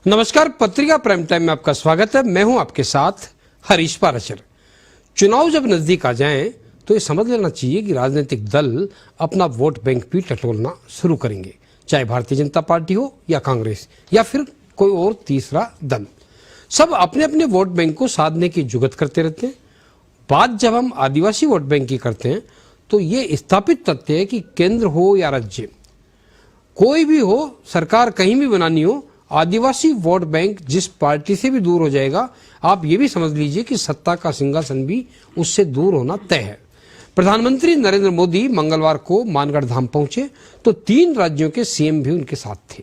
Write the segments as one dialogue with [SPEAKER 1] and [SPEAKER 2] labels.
[SPEAKER 1] नमस्कार, पत्रिका prime time में आपका स्वागत है। मैं हूं आपके साथ हरीश पाराशर। चुनाव जब नजदीक आ जाएं तो ये समझ लेना चाहिए कि राजनीतिक दल अपना वोट बैंक भी टटोलना शुरू करेंगे, चाहे भारतीय जनता पार्टी हो या कांग्रेस या फिर कोई और तीसरा दल। सब अपने अपने वोट बैंक को साधने की जुगत करते रहते हैं। बात जब हम आदिवासी वोट बैंक की करते हैं तो ये स्थापित तथ्य है कि केंद्र हो या राज्य, कोई भी हो, सरकार कहीं भी बनानी हो, आदिवासी वोट बैंक जिस पार्टी से भी दूर हो जाएगा, आप ये भी समझ लीजिए कि सत्ता का सिंहासन भी उससे दूर होना तय है। प्रधानमंत्री नरेंद्र मोदी मंगलवार को मानगढ़ धाम पहुंचे तो 3 राज्यों के सीएम भी उनके साथ थे,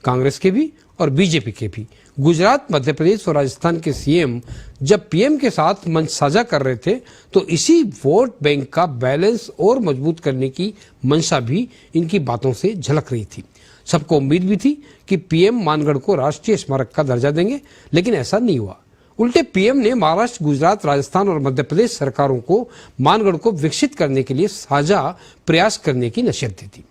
[SPEAKER 1] कांग्रेस के भी और बीजेपी के भी। गुजरात, मध्य प्रदेश और राजस्थान के सीएम जब पीएम के साथ मंच साझा कर रहे थे तो इसी वोट बैंक का बैलेंस और मजबूत करने की मंशा भी इनकी बातों से झलक रही थी। सबको उम्मीद भी थी कि पीएम मानगढ़ को राष्ट्रीय स्मारक का दर्जा देंगे, लेकिन ऐसा नहीं हुआ। उल्टे पीएम ने महाराष्ट्र, गुजरात, राजस्थान और मध्य प्रदेश सरकारों को मानगढ़ को विकसित करने के लिए साझा प्रयास करने की नसीहत दी थी।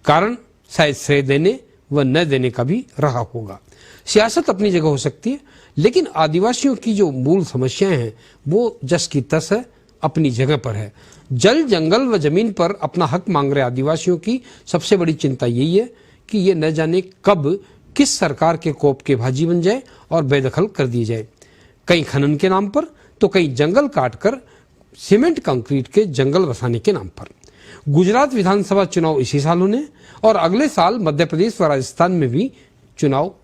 [SPEAKER 1] कारण शायद श्रेय देने व न देने का भी रहा होगा। सियासत अपनी जगह हो सकती है, लेकिन आदिवासियों की जो मूल समस्याएं हैं वो जस की तस है, अपनी जगह पर है। जल, जंगल व जमीन पर अपना हक मांग रहे आदिवासियों की सबसे बड़ी चिंता यही है कि ये न जाने कब किस सरकार के कोप के भाजी बन जाए और बेदखल कर दिए जाए, कहीं खनन के नाम पर तो कहीं जंगल काटकर सीमेंट कंक्रीट के जंगल बसाने के नाम पर। गुजरात विधानसभा चुनाव इसी साल होने और अगले साल मध्य प्रदेश व राजस्थान में भी चुनाव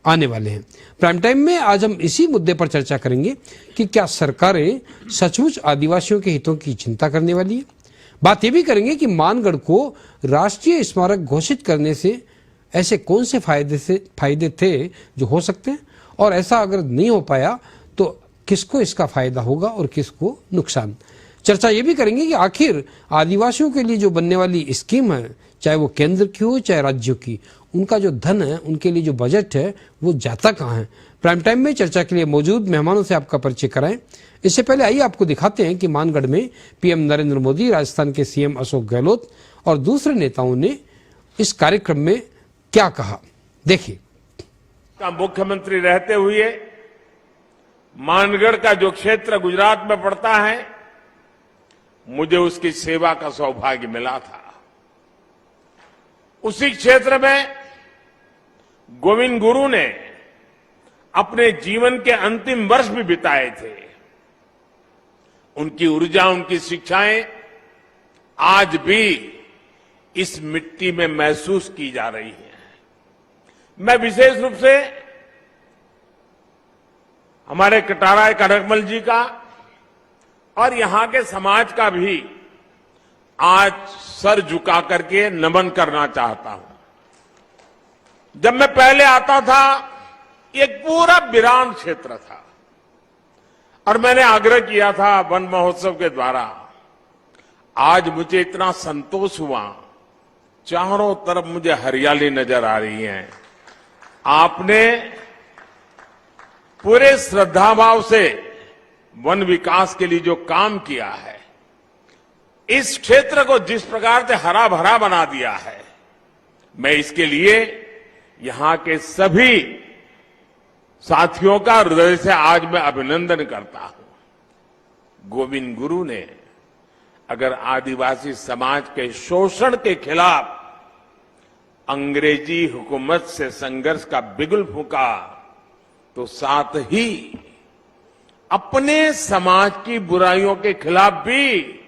[SPEAKER 1] आने वाले हैं। प्राइम टाइम में आज हम इसी मुद्दे पर चर्चा करेंगे कि क्या सरकारें सचमुच आदिवासियों के हितों की चिंता करने वाली है। बात यह भी करेंगे कि मानगढ़ को राष्ट्रीय स्मारक घोषित करने से ऐसे कौन से फायदे थे जो हो सकते हैं, और ऐसा अगर नहीं हो पाया तो किसको इसका फायदा होगा और किसको नुकसान। चर्चा ये भी करेंगे कि आखिर आदिवासियों के लिए जो बनने वाली स्कीम है, चाहे वो केंद्र की हो चाहे राज्यों की, उनका जो धन है, उनके लिए जो बजट है, वो जाता कहाँ है। प्राइम टाइम में चर्चा के लिए मौजूद मेहमानों से आपका परिचय कराएं। इससे पहले आइए आपको दिखाते हैं कि मानगढ़ में पीएम नरेंद्र मोदी, राजस्थान के सीएम अशोक गहलोत और दूसरे नेताओं ने इस कार्यक्रम में क्या कहा। देखिए।
[SPEAKER 2] मुख्यमंत्री रहते हुए मानगढ़ का जो क्षेत्र गुजरात में पड़ता है, मुझे उसकी सेवा का सौभाग्य मिला था। उसी क्षेत्र में गोविंद गुरु ने अपने जीवन के अंतिम वर्ष भी बिताए थे। उनकी ऊर्जा, उनकी शिक्षाएं आज भी इस मिट्टी में महसूस की जा रही हैं। मैं विशेष रूप से हमारे कटाराय कनकमल जी का और यहां के समाज का भी आज सर झुका करके नमन करना चाहता हूं। जब मैं पहले आता था, एक पूरा वीरान क्षेत्र था और मैंने आग्रह किया था वन महोत्सव के द्वारा। आज मुझे इतना संतोष हुआ, चारों तरफ मुझे हरियाली नजर आ रही है। आपने पूरे श्रद्धाभाव से वन विकास के लिए जो काम किया है, इस क्षेत्र को जिस प्रकार से हरा भरा बना दिया है, मैं इसके लिए यहां के सभी साथियों का हृदय से आज मैं अभिनंदन करता हूं। गोविंद गुरु ने अगर आदिवासी समाज के शोषण के खिलाफ अंग्रेजी हुकूमत से संघर्ष का बिगुल फूंका, तो साथ ही अपने समाज की बुराइयों के खिलाफ भी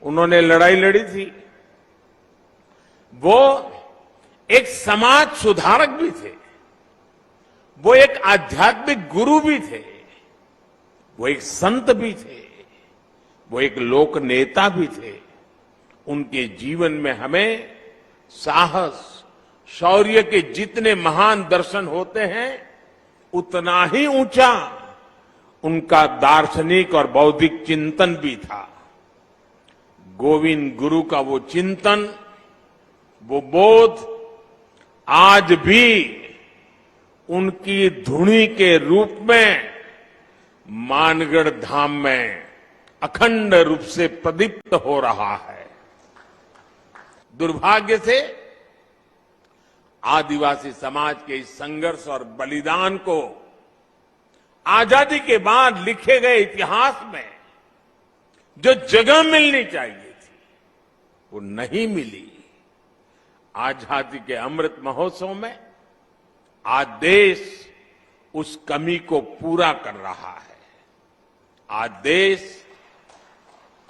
[SPEAKER 2] उन्होंने लड़ाई लड़ी थी। वो एक समाज सुधारक भी थे, वो एक आध्यात्मिक गुरु भी थे, वो एक संत भी थे, वो एक लोक नेता भी थे। उनके जीवन में हमें साहस, शौर्य के जितने महान दर्शन होते हैं, उतना ही ऊंचा उनका दार्शनिक और बौद्धिक चिंतन भी था। गोविंद गुरु का वो चिंतन, वो बोध आज भी उनकी धुनी के रूप में मानगढ़ धाम में अखंड रूप से प्रदीप्त हो रहा है। दुर्भाग्य से आदिवासी समाज के इस संघर्ष और बलिदान को आजादी के बाद लिखे गए इतिहास में जो जगह मिलनी चाहिए थी वो नहीं मिली। आजादी के अमृत महोत्सव में आज देश उस कमी को पूरा कर रहा है। आज देश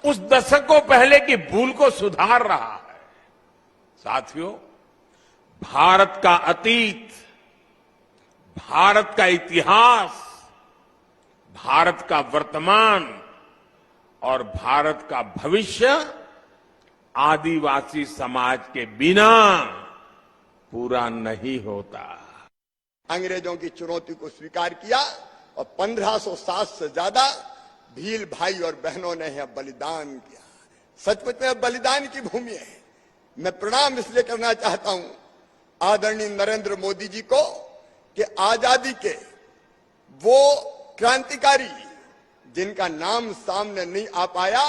[SPEAKER 2] उस दशकों पहले की भूल को सुधार रहा है। साथियों, भारत का अतीत, भारत का इतिहास, भारत का वर्तमान और भारत का भविष्य आदिवासी समाज के बिना पूरा नहीं होता।
[SPEAKER 3] अंग्रेजों की चुनौती को स्वीकार किया और 1507 से ज्यादा भील भाई और बहनों ने यह बलिदान किया। सचमुच में बलिदान की भूमि है। मैं प्रणाम इसलिए करना चाहता हूं आदरणीय नरेंद्र मोदी जी को कि आजादी के वो क्रांतिकारी जिनका नाम सामने नहीं आ पाया,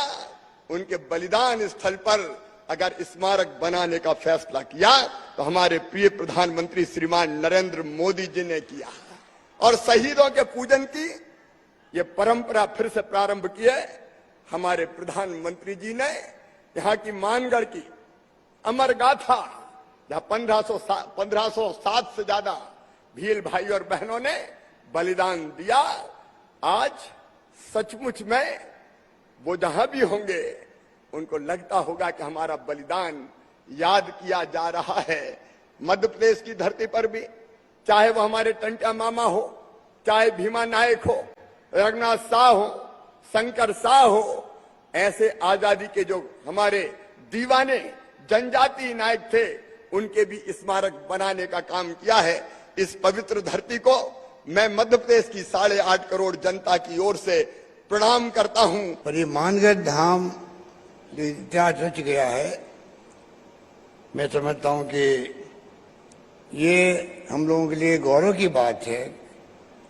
[SPEAKER 3] उनके बलिदान स्थल पर अगर स्मारक बनाने का फैसला किया तो हमारे प्रिय प्रधानमंत्री श्रीमान नरेंद्र मोदी जी ने किया। और शहीदों के पूजन की ये परंपरा फिर से प्रारंभ की है हमारे प्रधानमंत्री जी ने। यहाँ की मानगढ़ की अमर गाथा, जहाँ 1507 से ज्यादा भील भाई और बहनों ने बलिदान दिया, आज सचमुच में वो जहां भी होंगे उनको लगता होगा कि हमारा बलिदान याद किया जा रहा है। मध्य प्रदेश की धरती पर भी, चाहे वो हमारे टंटा मामा हो, चाहे भीमा नायक हो, रघुनाथ शाह हो, शंकर शाह हो, ऐसे आजादी के जो हमारे दीवाने जनजाति नायक थे, उनके भी स्मारक बनाने का काम किया है। इस पवित्र धरती को मैं मध्य प्रदेश की 8.5 करोड़ जनता की ओर से प्रणाम करता हूं।
[SPEAKER 4] और ये मानगढ़ धाम जो इतिहास रच गया है, मैं समझता हूं कि ये हम लोगों के लिए गौरव की बात है।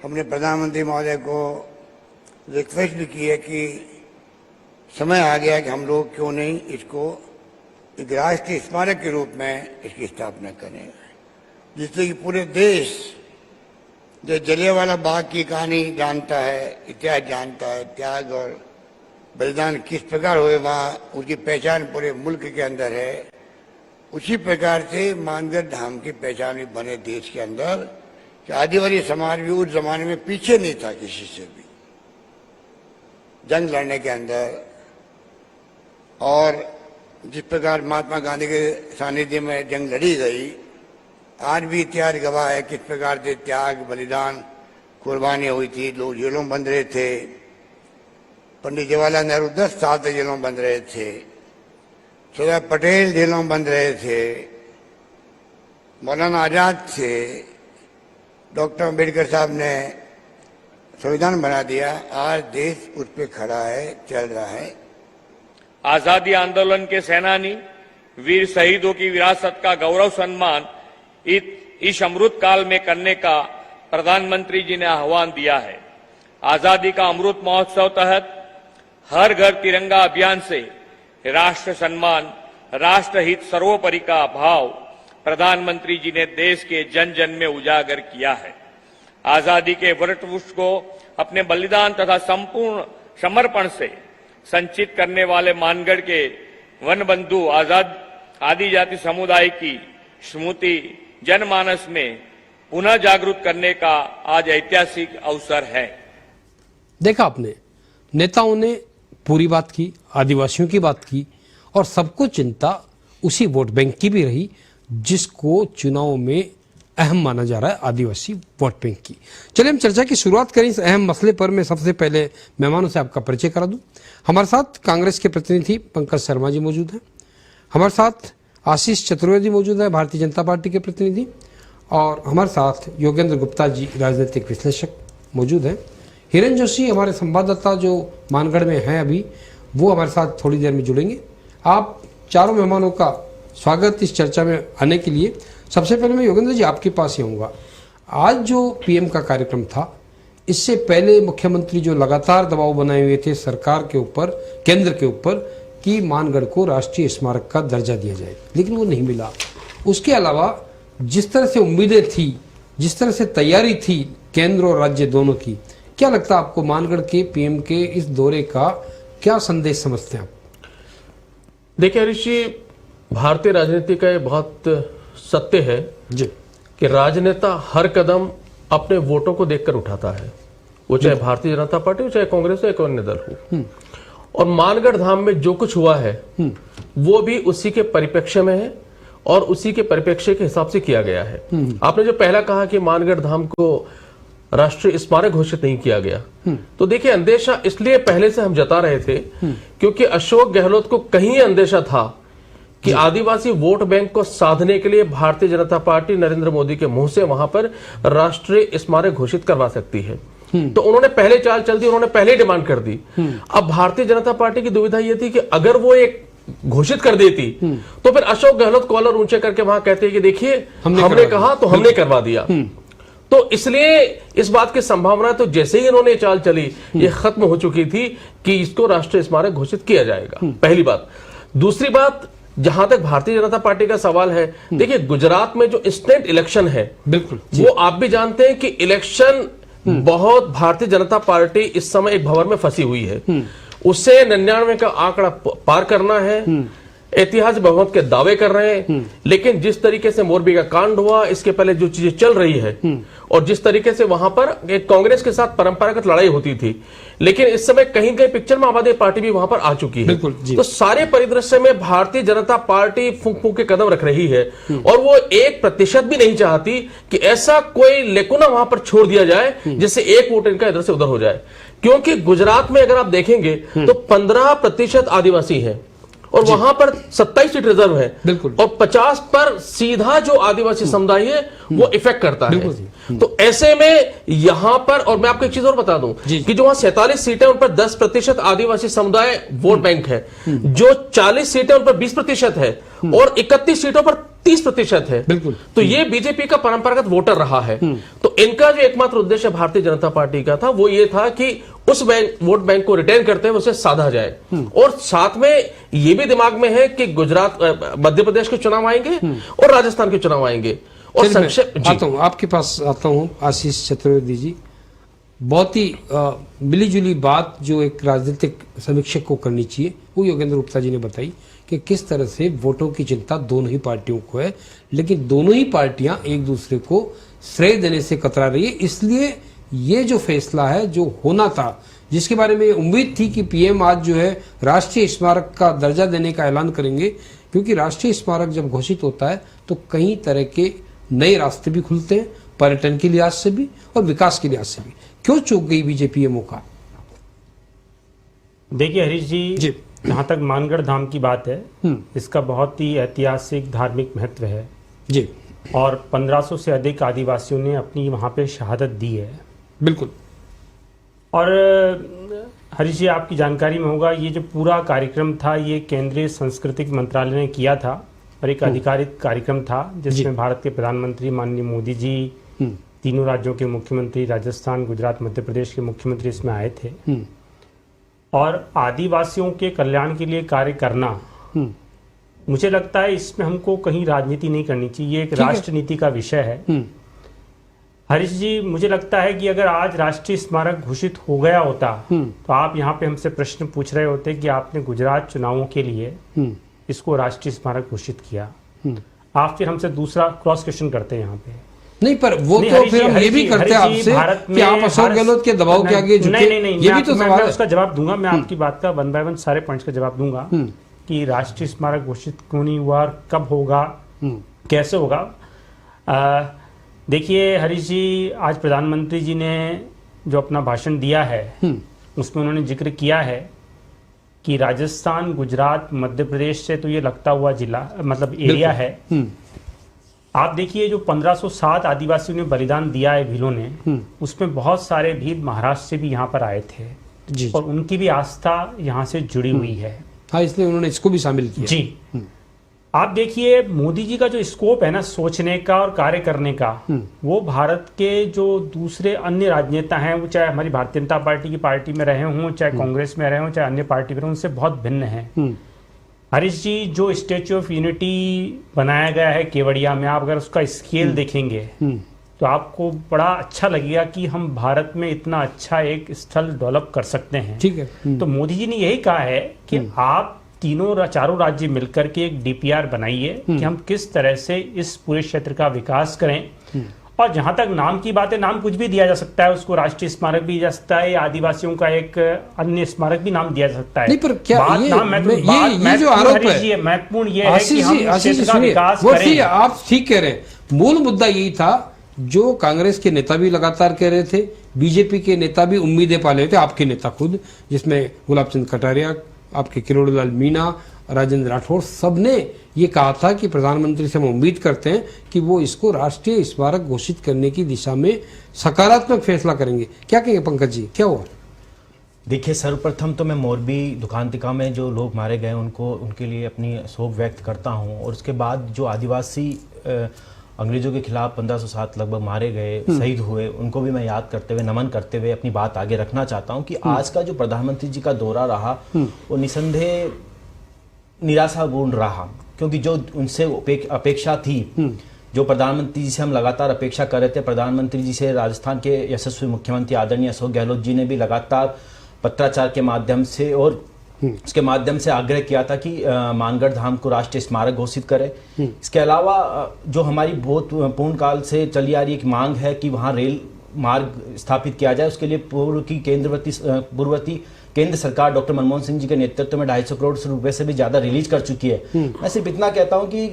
[SPEAKER 4] हमने प्रधानमंत्री महोदय को रिक्वेस्ट भी की है कि समय आ गया कि हम लोग क्यों नहीं इसको एक राष्ट्रीय स्मारक के रूप में इसकी स्थापना करें, जिससे कि पूरे देश जो जलियांवाला बाग की कहानी जानता है, इतिहास जानता है, त्याग और बलिदान किस प्रकार हुए वहाँ उसकी पहचान पूरे मुल्क के अंदर है, उसी प्रकार से मानगढ़ धाम की पहचान भी बने देश के अंदर कि आदिवासी समाज भी उस जमाने में पीछे नहीं था किसी से भी जंग लड़ने के अंदर। और जिस प्रकार महात्मा गांधी के सानिध्य में जंग लड़ी गई, आज भी इतिहास गवाह है किस प्रकार से त्याग, बलिदान, कुर्बानियां हुई थी। लोग जेलों बंद रहे थे। पंडित जवाहरलाल नेहरू 10 साल तक जेलों बंद रहे थे। सरदार पटेल जेलों बंद रहे थे। मौलाना आजाद थे। डॉक्टर अम्बेडकर साहब ने संविधान बना दिया। आज देश उस पर खड़ा है, चल रहा है।
[SPEAKER 5] आजादी आंदोलन के सेनानी वीर शहीदों की विरासत का गौरव सम्मान इस अमृत काल में करने का प्रधानमंत्री जी ने आह्वान दिया है। आजादी का अमृत महोत्सव तहत हर घर तिरंगा अभियान से राष्ट्र सम्मान, राष्ट्रहित सर्वोपरि का भाव प्रधानमंत्री जी ने देश के जन जन में उजागर किया है। आजादी के वटवृक्ष को अपने बलिदान तथा संपूर्ण समर्पण से संचित करने वाले मानगढ़ के वन बंधु आजाद आदिजाति समुदाय की स्मृति जनमानस में पुनः जागरूक करने का आज ऐतिहासिक अवसर है।
[SPEAKER 1] देखा आपने, नेताओं ने पूरी बात की, आदिवासियों की बात की, और सबको चिंता उसी वोट बैंक की भी रही जिसको चुनाव में अहम माना जा रहा है, आदिवासी वोट बैंक की। चलिए हम चर्चा की शुरुआत करें इस अहम मसले पर। मैं सबसे पहले मेहमानों से आपका परिचय करा दूं। हमारे साथ कांग्रेस के प्रतिनिधि पंकज शर्मा जी मौजूद हैं। हमारे साथ आशीष चतुर्वेदी मौजूद है, भारतीय जनता पार्टी के प्रतिनिधि, और हमारे साथ योगेंद्र गुप्ता जी राजनीतिक विश्लेषक मौजूद हैं। हिरेन जोशी हमारे संवाददाता जो मानगढ़ में हैं अभी, वो हमारे साथ थोड़ी देर में जुड़ेंगे। आप चारों मेहमानों का स्वागत इस चर्चा में आने के लिए। सबसे पहले मैं योगेंद्र जी आपके पास ही आऊँगा। आज जो पीएम का कार्यक्रम था, इससे पहले मुख्यमंत्री जो लगातार दबाव बनाए हुए थे सरकार के ऊपर, केंद्र के ऊपर, कि मानगढ़ को राष्ट्रीय स्मारक का दर्जा दिया जाए, लेकिन वो नहीं मिला। उसके अलावा जिस तरह से उम्मीदें थी, जिस तरह से तैयारी थी केंद्र और राज्य दोनों की, क्या लगता है आपको मानगढ़ के पीएम के इस दौरे का क्या संदेश समझते हैं आप?
[SPEAKER 6] देखिए हरीश जी, भारतीय राजनीति का ये बहुत सत्य है
[SPEAKER 1] जी,
[SPEAKER 6] कि राजनेता हर कदम अपने वोटों को देखकर उठाता है, वो चाहे भारतीय जनता पार्टी हो, चाहे कांग्रेस हो, या कोई अन्य दल हो। और मानगढ़ धाम में जो कुछ हुआ है वो भी उसी के परिप्रेक्ष्य में है और उसी के परिप्रेक्ष्य के हिसाब से किया गया है। आपने जो पहला कहा कि मानगढ़ धाम को राष्ट्रीय स्मारक घोषित नहीं किया गया, तो देखिए अंदेशा इसलिए पहले से हम जता रहे थे क्योंकि अशोक गहलोत को कहीं अंदेशा था कि आदिवासी वोट बैंक को साधने के लिए भारतीय जनता पार्टी नरेंद्र मोदी के मुंह से वहां पर राष्ट्रीय स्मारक घोषित करवा सकती है। तो उन्होंने पहले चाल चल दी, उन्होंने पहले डिमांड कर दी। अब भारतीय जनता पार्टी की दुविधा यह थी कि अगर वो एक घोषित कर देती तो फिर अशोक गहलोत कॉलर ऊंचे करके वहां कहते हैं कि देखिए हमने कहा तो हमने करवा दिया। तो इसलिए इस बात की संभावना तो जैसे ही इन्होंने चाल चली ये खत्म हो चुकी थी कि इसको राष्ट्रीय स्मारक घोषित किया जाएगा, पहली बात। दूसरी बात, जहां तक भारतीय जनता पार्टी का सवाल है, देखिए गुजरात में जो इंस्टेंट इलेक्शन है, बिल्कुल वो आप भी जानते हैं कि इलेक्शन बहुत भारतीय जनता पार्टी इस समय एक भंवर में फंसी हुई है। उसे 99 का आंकड़ा पार करना है, ऐतिहासिक बहुमत के दावे कर रहे हैं, लेकिन जिस तरीके से मोरबी का कांड हुआ, इसके पहले जो चीजें चल रही है और जिस तरीके से वहां पर एक कांग्रेस के साथ परंपरागत लड़ाई होती थी, लेकिन इस समय कहीं कहीं पिक्चर में आम आदमी पार्टी भी वहां पर आ चुकी है। तो सारे परिदृश्य में भारतीय जनता पार्टी फूंक फूंक के कदम रख रही है और वो 1% भी नहीं चाहती कि ऐसा कोई लेकुना वहां पर छोड़ दिया जाए जिससे एक वोट इनका इधर से उधर हो जाए। क्योंकि गुजरात में अगर आप देखेंगे तो 15% आदिवासी है और वहां पर 27 सीट रिजर्व है, बिल्कुल, और 50 पर सीधा जो आदिवासी समुदाय है वो इफेक्ट करता है। तो ऐसे में यहां पर, और मैं आपको एक चीज और बता दूं कि जो वहां 47 सीटें उन पर 10% आदिवासी समुदाय वोट बैंक है, जो 40 सीटें उन पर 20% है और 31 सीटों पर 30% है, बिल्कुल। तो ये बीजेपी का परंपरागत वोटर रहा है। तो इनका जो एकमात्र उद्देश्य भारतीय जनता पार्टी का था वो ये था कि उस वोट बैंक को रिटेन करते हुए उसे साधा जाए। और साथ में ये भी दिमाग में है कि गुजरात, मध्य प्रदेश के चुनाव आएंगे और राजस्थान के चुनाव आएंगे। और संक्षेप
[SPEAKER 1] आता हूं आपके पास, आता हूं आशीष चतुर्वेदी जी। बहुत ही मिलीजुली बात जो एक राजनीतिक समीक्षक को करनी चाहिए वो योगेंद्र गुप्ता जी ने बताई कि किस तरह से वोटों की चिंता दोनों ही पार्टियों को है, लेकिन दोनों ही पार्टियां एक दूसरे को श्रेय देने से कतरा रही है। इसलिए ये जो फैसला है, जो होना था, जिसके बारे में उम्मीद थी कि पीएम आज जो है राष्ट्रीय स्मारक का दर्जा देने का ऐलान करेंगे, क्योंकि राष्ट्रीय स्मारक जब घोषित होता है तो कई तरह के नए रास्ते भी खुलते हैं, पर्यटन के लिहाज से भी और विकास के लिहाज से भी। क्यों चूक गई बीजेपी ये मौका?
[SPEAKER 7] देखिए हरीश जी, जहां तक मानगढ़ धाम की बात है, इसका बहुत ही ऐतिहासिक धार्मिक महत्व है जी, और 1500 से अधिक आदिवासियों ने अपनी वहां पे शहादत दी है, बिल्कुल। और हरीश जी, आपकी जानकारी में होगा, ये जो पूरा कार्यक्रम था ये केंद्रीय सांस्कृतिक मंत्रालय ने किया था और एक आधिकारिक कार्यक्रम था जिसमें भारत के प्रधानमंत्री माननीय मोदी जी, तीनों राज्यों के मुख्यमंत्री, राजस्थान, गुजरात, मध्य प्रदेश के मुख्यमंत्री इसमें आए थे। और आदिवासियों के कल्याण के लिए कार्य करना, मुझे लगता है इसमें हमको कहीं राजनीति नहीं करनी चाहिए, एक राष्ट्र नीति का विषय है। हरीश जी, मुझे लगता है कि अगर आज राष्ट्रीय स्मारक घोषित हो गया होता तो आप यहाँ पे हमसे प्रश्न पूछ रहे होते कि आपने गुजरात चुनावों के लिए इसको राष्ट्रीय स्मारक घोषित किया, आप फिर हमसे दूसरा क्रॉस क्वेश्चन करते हैं यहाँ पे।
[SPEAKER 1] नहीं, पर वो तो फिर हम ये भी करते हैं आपसे कि आप अशोक गहलोत के दबाव के आगे झुके। नहीं, ये भी तो सवाल है।
[SPEAKER 7] उसका जवाब दूंगा मैं, आपकी बात का 1 by 1 सारे पॉइंट्स का जवाब दूंगा कि राष्ट्रीय स्मारक घोषित क्यों नहीं हुआ, कब होगा, कैसे होगा। देखिए हरीश जी, आज प्रधानमंत्री जी ने जो अपना भाषण दिया है उसमें उन्होंने जिक्र किया है कि राजस्थान, गुजरात, मध्य प्रदेश से तो ये लगता हुआ जिला, मतलब एरिया है। आप देखिए जो 1507 आदिवासियों ने बलिदान दिया है भीलों ने, उसमें बहुत सारे भील महाराष्ट्र से भी यहाँ पर आए थे जी, और उनकी भी आस्था यहाँ से जुड़ी हुई है।
[SPEAKER 1] हाँ, इसलिए उन्होंने इसको भी शामिल किया
[SPEAKER 7] जी। आप देखिए मोदी जी का जो स्कोप है ना सोचने का और कार्य करने का, वो भारत के जो दूसरे अन्य राजनेता हैं, वो चाहे हमारी भारतीय जनता पार्टी की पार्टी में रहे हों, चाहे कांग्रेस में रहे हों, चाहे अन्य पार्टी में रहे हों, उनसे बहुत भिन्न है। हरीश जी, जो स्टेच्यू ऑफ यूनिटी बनाया गया है केवड़िया में, आप अगर उसका स्केल देखेंगे तो आपको बड़ा अच्छा लगेगा कि हम भारत में इतना अच्छा एक स्थल डेवलप कर सकते हैं।
[SPEAKER 1] ठीक है।
[SPEAKER 7] तो मोदी जी ने यही कहा है कि आप चारों राज्य मिलकर के एक डीपीआर बनाइए कि हम किस तरह से इस पूरे क्षेत्र का विकास करें। और जहां तक नाम की बात है, नाम कुछ भी दिया जा सकता है, उसको राष्ट्रीय स्मारक भी दिया जा सकता है या आदिवासियों का एक अन्य स्मारक भी नाम दिया जा सकता है।
[SPEAKER 1] नहीं, पर क्या
[SPEAKER 7] बात
[SPEAKER 1] ये
[SPEAKER 7] नाम
[SPEAKER 1] ये जो आरोप है
[SPEAKER 7] महत्वपूर्ण ये है कि हम इस
[SPEAKER 1] आशीष
[SPEAKER 7] क्षेत्र का विकास
[SPEAKER 1] वो
[SPEAKER 7] करें।
[SPEAKER 1] आप ठीक कह रहे हैं। मूल मुद्दा यही था जो कांग्रेस के नेता भी लगातार कह रहे थे, बीजेपी के नेता भी उम्मीदें पाले थे, आपके नेता खुद, जिसमें गुलाब चंद कटारिया, आपके किरोड़ीलाल मीणा, राजेंद्र राठौड़, सबने ये कहा था कि प्रधानमंत्री से हम उम्मीद करते हैं कि वो इसको राष्ट्रीय स्मारक घोषित करने की दिशा में सकारात्मक फैसला करेंगे। क्या कहेंगे पंकज जी, क्या हुआ?
[SPEAKER 8] देखिए, सर्वप्रथम तो मैं मोरबी दुकानतिका में जो लोग मारे गए उनके लिए अपनी शोक व्यक्त करता हूं। और उसके बाद जो आदिवासी अंग्रेजों के खिलाफ 1507 लगभग मारे गए, शहीद हुए, उनको भी मैं याद करते हुए, नमन करते हुए अपनी बात आगे रखना चाहता हूं कि आज का जो प्रधानमंत्री जी का दौरा रहा वो निसंदेह निराशापूर्ण रहा, क्योंकि जो उनसे अपेक्षा थी, जो प्रधानमंत्री जी से हम लगातार अपेक्षा कर रहे थे, प्रधानमंत्री जी से राजस्थान के यशस्वी मुख्यमंत्री आदरणीय अशोक गहलोत जी ने भी लगातार पत्राचार के माध्यम से और उसके माध्यम से आग्रह किया था कि मानगढ़ धाम को राष्ट्रीय स्मारक घोषित करें। इसके अलावा जो हमारी बहुत पूर्ण काल से चली आ रही एक मांग है कि वहाँ रेल मार्ग स्थापित किया जाए, उसके लिए पूर्ववर्ती केंद्र सरकार डॉक्टर मनमोहन सिंह जी के नेतृत्व में 250 करोड़ रुपए से भी ज्यादा रिलीज कर चुकी है। मैं सिर्फ इतना कहता हूं कि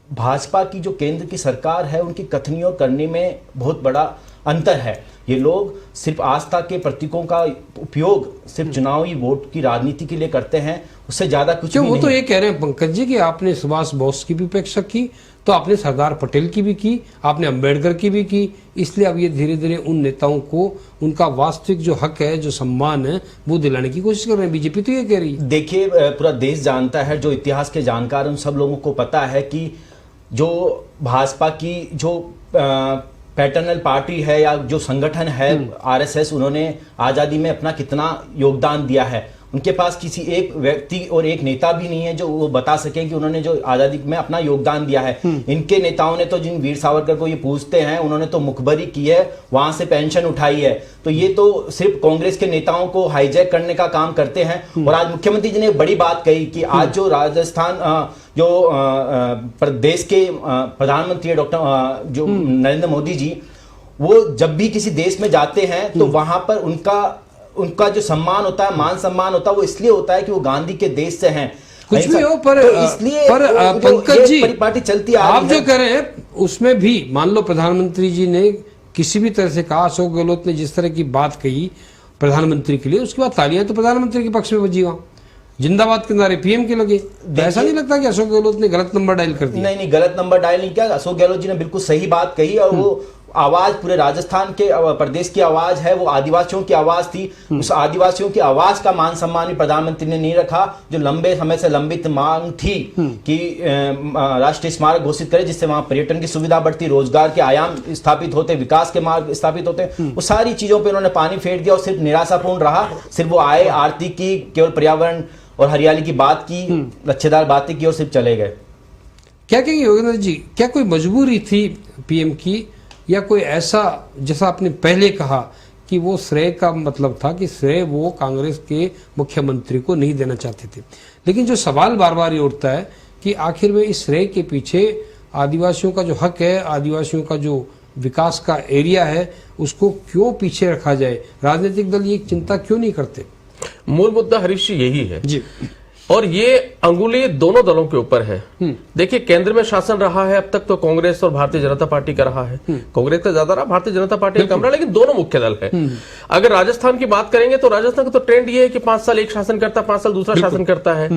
[SPEAKER 8] भाजपा की जो केंद्र की सरकार है उनकी कथनी और करनी में बहुत बड़ा अंतर है। ये लोग सिर्फ आस्था के प्रतीकों का उपयोग सिर्फ चुनावी वोट की राजनीति के लिए करते हैं, उससे ज्यादा कुछ भी
[SPEAKER 1] वो
[SPEAKER 8] नहीं।
[SPEAKER 1] तो ये कह रहे हैं पंकज जी कि आपने सुभाष बोस की भी उपेक्षा की, तो आपने सरदार पटेल की भी की, आपने अंबेडकर की भी की, इसलिए अब ये धीरे धीरे उन नेताओं को उनका वास्तविक जो हक है, जो सम्मान है, वो दिलाने की कोशिश कर रहे हैं। बीजेपी तो ये कह रही है।
[SPEAKER 8] देखिए, पूरा देश जानता है, जो इतिहास के जानकार उन सब लोगों को पता है कि जो भाजपा की जो पैटर्नल पार्टी है या जो संगठन है आरएसएस, उन्होंने आजादी में अपना कितना योगदान दिया है। उनके पास किसी एक व्यक्ति और एक नेता भी नहीं है जो वो बता सके कि उन्होंने जो आजादी में अपना योगदान दिया है। इनके नेताओं ने तो जिन वीर सावरकर को ये पूछते हैं, उन्होंने तो मुखबरी की है, वहां से पेंशन उठाई है। तो ये तो सिर्फ कांग्रेस के नेताओं को हाईजैक करने का काम करते हैं। और आज मुख्यमंत्री जी ने बड़ी बात कही कि आज जो राजस्थान जो प्रदेश के प्रधानमंत्री डॉक्टर जो नरेंद्र मोदी जी, वो जब भी किसी देश में जाते हैं तो वहां पर उनका जो सम्मान होता है, मान सम्मान होता है, वो इसलिए होता है कि वो गांधी के देश से हैं।
[SPEAKER 1] कुछ भी हो, पर
[SPEAKER 8] तो इसलिए
[SPEAKER 1] पंकज जी,
[SPEAKER 8] परिपाटी चलती आ
[SPEAKER 1] आप
[SPEAKER 8] रही
[SPEAKER 1] जो
[SPEAKER 8] है।
[SPEAKER 1] कह रहे हैं उसमें भी मान लो प्रधानमंत्री जी ने किसी भी तरह से कहा, अशोक गहलोत ने जिस तरह की बात कही प्रधानमंत्री के लिए, उसके बाद तालियां तो प्रधानमंत्री के पक्ष में बजी, वहां जिंदाबाद के नारे पीएम के लगे। ऐसा नहीं लगता कि अशोक गहलोत ने गलत नंबर डायल कर दिया?
[SPEAKER 8] नहीं, गलत नंबर डायल नहीं किया। अशोक गहलोत जी ने बिल्कुल सही बात कही और वो आवाज पूरे राजस्थान के प्रदेश की आवाज है, वो आदिवासियों की आवाज थी। उस आदिवासियों की आवाज का मान सम्मान भी प्रधानमंत्री ने नहीं रखा, जो लंबे समय से लंबित मांग थी कि राष्ट्रीय स्मारक घोषित करे, जिससे वहां पर्यटन की सुविधा बढ़ती, रोजगार के आयाम स्थापित होते, विकास के मार्ग स्थापित होते। वो सारी चीजों पर उन्होंने पानी फेर दिया और सिर्फ निराशापूर्ण रहा। सिर्फ वो आए, आरती की, केवल पर्यावरण और हरियाली की बात की, लच्छेदार बातें की और सिर्फ चले गए।
[SPEAKER 1] क्या कहेंगे योगेंद्र जी, क्या कोई मजबूरी थी पीएम की, या कोई ऐसा, जैसा आपने पहले कहा कि वो श्रेय का मतलब था कि श्रेय वो कांग्रेस के मुख्यमंत्री को नहीं देना चाहते थे, लेकिन जो सवाल बार बार ये उठता है कि आखिर में इस श्रेय के पीछे आदिवासियों का जो हक है, आदिवासियों का जो विकास का एरिया है, उसको क्यों पीछे रखा जाए? राजनीतिक दल ये चिंता क्यों नहीं करते?
[SPEAKER 6] मूल मुद्दा हरीश जी यही है
[SPEAKER 1] जी,
[SPEAKER 6] और ये अंगुली दोनों दलों के ऊपर है। देखिए, केंद्र में शासन रहा है अब तक तो कांग्रेस और भारतीय जनता पार्टी का रहा है। कांग्रेस का ज्यादा रहा, भारतीय जनता पार्टी का कम रहा, लेकिन दोनों मुख्य दल है। अगर राजस्थान की बात करेंगे तो राजस्थान का तो ट्रेंड ये है कि 5 साल एक शासन करता है, 5 साल दूसरा शासन करता है।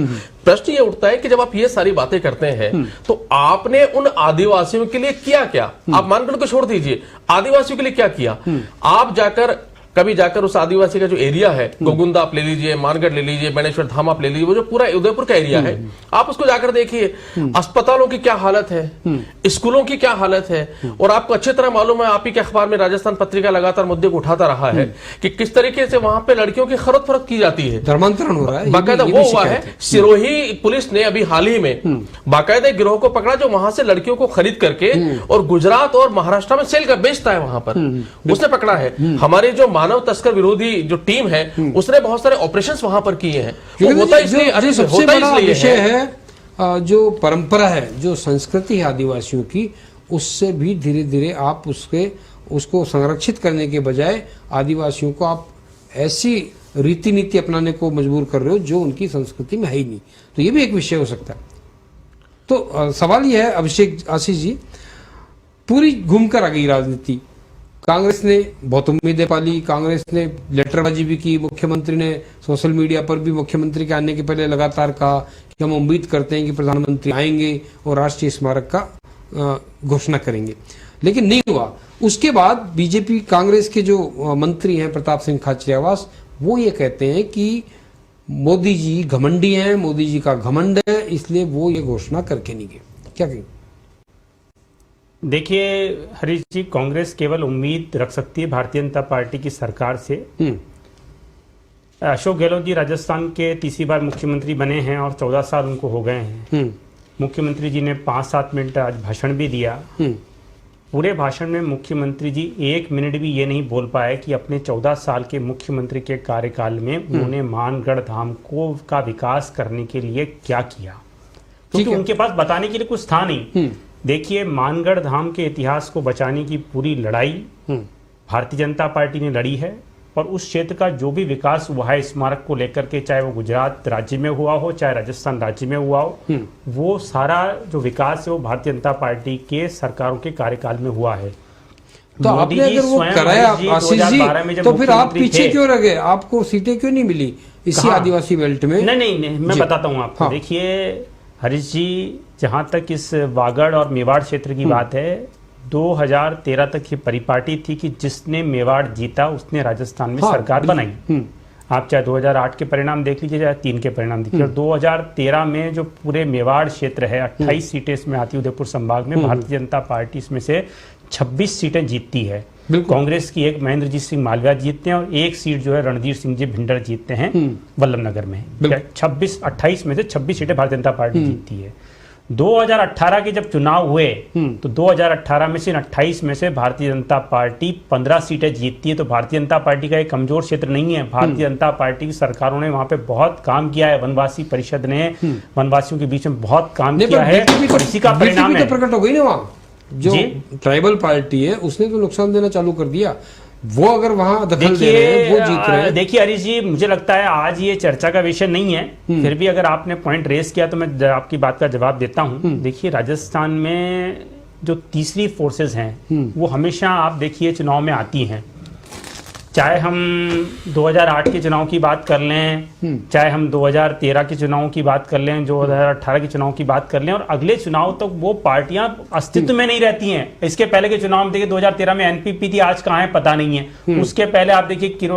[SPEAKER 6] प्रश्न ये उठता है कि जब आप ये सारी बातें करते हैं तो आपने उन आदिवासियों के लिए किया क्या? आप मानगढ़ को छोड़ दीजिए, आदिवासियों के लिए क्या किया? आप जाकर कभी जाकर उस आदिवासी का जो एरिया है, गोगुंदा आप ले लीजिए, मानगढ़ ले लीजिए, बेणेश्वर धाम आप ले लीजिए, वो जो पूरा उदयपुर का एरिया है, आप उसको जाकर देखिए, अस्पतालों की क्या हालत है, स्कूलों की क्या हालत है। और आपको अच्छी तरह मालूम है, आप ही के अखबार में राजस्थान पत्रिका लगातार मुद्दे को उठाता रहा है कि किस तरीके से वहां पे लड़कियों की खरीद फरोख्त की जाती है,
[SPEAKER 1] धर्मांतरण हो रहा है।
[SPEAKER 6] बाकायदा वो हुआ है। सिरोही पुलिस ने अभी हाल ही में बाकायदा गिरोह को पकड़ा जो वहां से लड़कियों को खरीद करके और गुजरात और महाराष्ट्र में सेल कर बेचता है, वहां पर उसने पकड़ा है। हमारे जो मानव तस्कर विरोधी जो टीम है उसने बहुत सारे ऑपरेशंस वहां पर किए हैं। वो होता इसलिए
[SPEAKER 1] सबसे बड़ा विषय है जो परंपरा है, जो संस्कृति है आदिवासियों की, उससे भी धीरे धीरे आप उसको संरक्षित करने के बजाय आदिवासियों को आप ऐसी रीति नीति अपनाने को मजबूर कर रहे हो जो उनकी संस्कृति में है ही नहीं। तो ये भी एक विषय हो सकता है। तो सवाल यह है अभिषेक आशीष जी, पूरी घूमकर आ गई राजनीति, कांग्रेस ने बहुत उम्मीदें पाली, कांग्रेस ने लेटरबाजी भी की, मुख्यमंत्री ने सोशल मीडिया पर भी मुख्यमंत्री के आने के पहले लगातार कहा कि हम उम्मीद करते हैं कि प्रधानमंत्री आएंगे और राष्ट्रीय स्मारक का घोषणा करेंगे, लेकिन नहीं हुआ। उसके बाद बीजेपी कांग्रेस के जो मंत्री हैं प्रताप सिंह खाचरियावास, वो ये कहते हैं कि मोदी जी घमंडी हैं, मोदी जी का घमंड है, इसलिए वो ये घोषणा करके नहीं गए। क्या कहेंगे?
[SPEAKER 7] देखिए हरीश जी, कांग्रेस केवल उम्मीद रख सकती है भारतीय जनता पार्टी की सरकार से। अशोक गहलोत जी राजस्थान के तीसरी बार मुख्यमंत्री बने हैं और 14 साल उनको हो गए हैं। मुख्यमंत्री जी ने 5-7 मिनट आज भाषण भी दिया। पूरे भाषण में मुख्यमंत्री जी 1 मिनट भी ये नहीं बोल पाए कि अपने 14 साल के मुख्यमंत्री के कार्यकाल में उन्होंने मानगढ़ धाम का विकास करने के लिए क्या किया, क्योंकि उनके पास बताने के लिए कुछ था नहीं। देखिए, मानगढ़ धाम के इतिहास को बचाने की पूरी लड़ाई भारतीय जनता पार्टी ने लड़ी है और उस क्षेत्र का जो भी विकास हुआ है स्मारक को लेकर के, चाहे वो गुजरात राज्य में हुआ हो चाहे राजस्थान राज्य में हुआ हो, वो सारा जो विकास है वो भारतीय जनता पार्टी के सरकारों के कार्यकाल में हुआ है।
[SPEAKER 1] तो आपने अगर वो कराया आशीष जी, तो फिर आप पीछे क्यों रह गए? आपको सीटें क्यों नहीं मिली इसी आदिवासी बेल्ट में?
[SPEAKER 7] नहीं, मैं बताता हूँ आपको। देखिए हरीश जी, जहां तक इस वागड़ और मेवाड़ क्षेत्र की बात है, 2013 तक ये परिपाटी थी कि जिसने मेवाड़ जीता उसने राजस्थान में सरकार बनाई। आप चाहे 2008 के परिणाम देख लीजिए, चाहे 3 के परिणाम देखिए। और 2013 में जो पूरे मेवाड़ क्षेत्र है, 28 सीटें इसमें आती है उदयपुर संभाग में, भारतीय जनता पार्टी इसमें से 26 सीटें जीतती है। कांग्रेस की एक महेंद्रजीत सिंह मालविया जीतते हैं और 1 सीट जो है रणधीर सिंह जी भिंडर जीतते हैं वल्लभनगर में। 28 में से 26 सीटें भारतीय जनता पार्टी जीतती है। 2018 के जब चुनाव हुए तो 2018 में से 28 में से भारतीय जनता पार्टी 15 सीटें जीतती है। तो भारतीय जनता पार्टी का एक कमजोर क्षेत्र नहीं है। भारतीय जनता पार्टी की सरकारों ने वहां पे बहुत काम किया है। वनवासी परिषद ने वनवासियों के बीच में बहुत काम किया है और इसी का परिणाम है।
[SPEAKER 1] प्रकट हो गई ना, वहां जो ट्राइबल पार्टी है उसने तो नुकसान देना चालू कर दिया। वो अगर वहां दखल दे रहे हैं, वो जीत रहे हैं।
[SPEAKER 7] देखिए हरीश जी, मुझे लगता है आज ये चर्चा का विषय नहीं है, फिर भी अगर आपने पॉइंट रेस किया तो मैं आपकी बात का जवाब देता हूं। देखिए, राजस्थान में जो तीसरी फोर्सेस हैं वो हमेशा आप देखिए चुनाव में आती हैं। चाहे हम 2008 के चुनाव की बात कर लें, चाहे हम 2013 के चुनाव की बात कर लें, 2018 के चुनाव की बात कर लें, और अगले चुनाव तक वो पार्टियां अस्तित्व में नहीं रहती हैं। इसके पहले के चुनाव में देखिए 2013 में एनपीपी थी, आज कहाँ है पता नहीं है। उसके पहले आप देखिए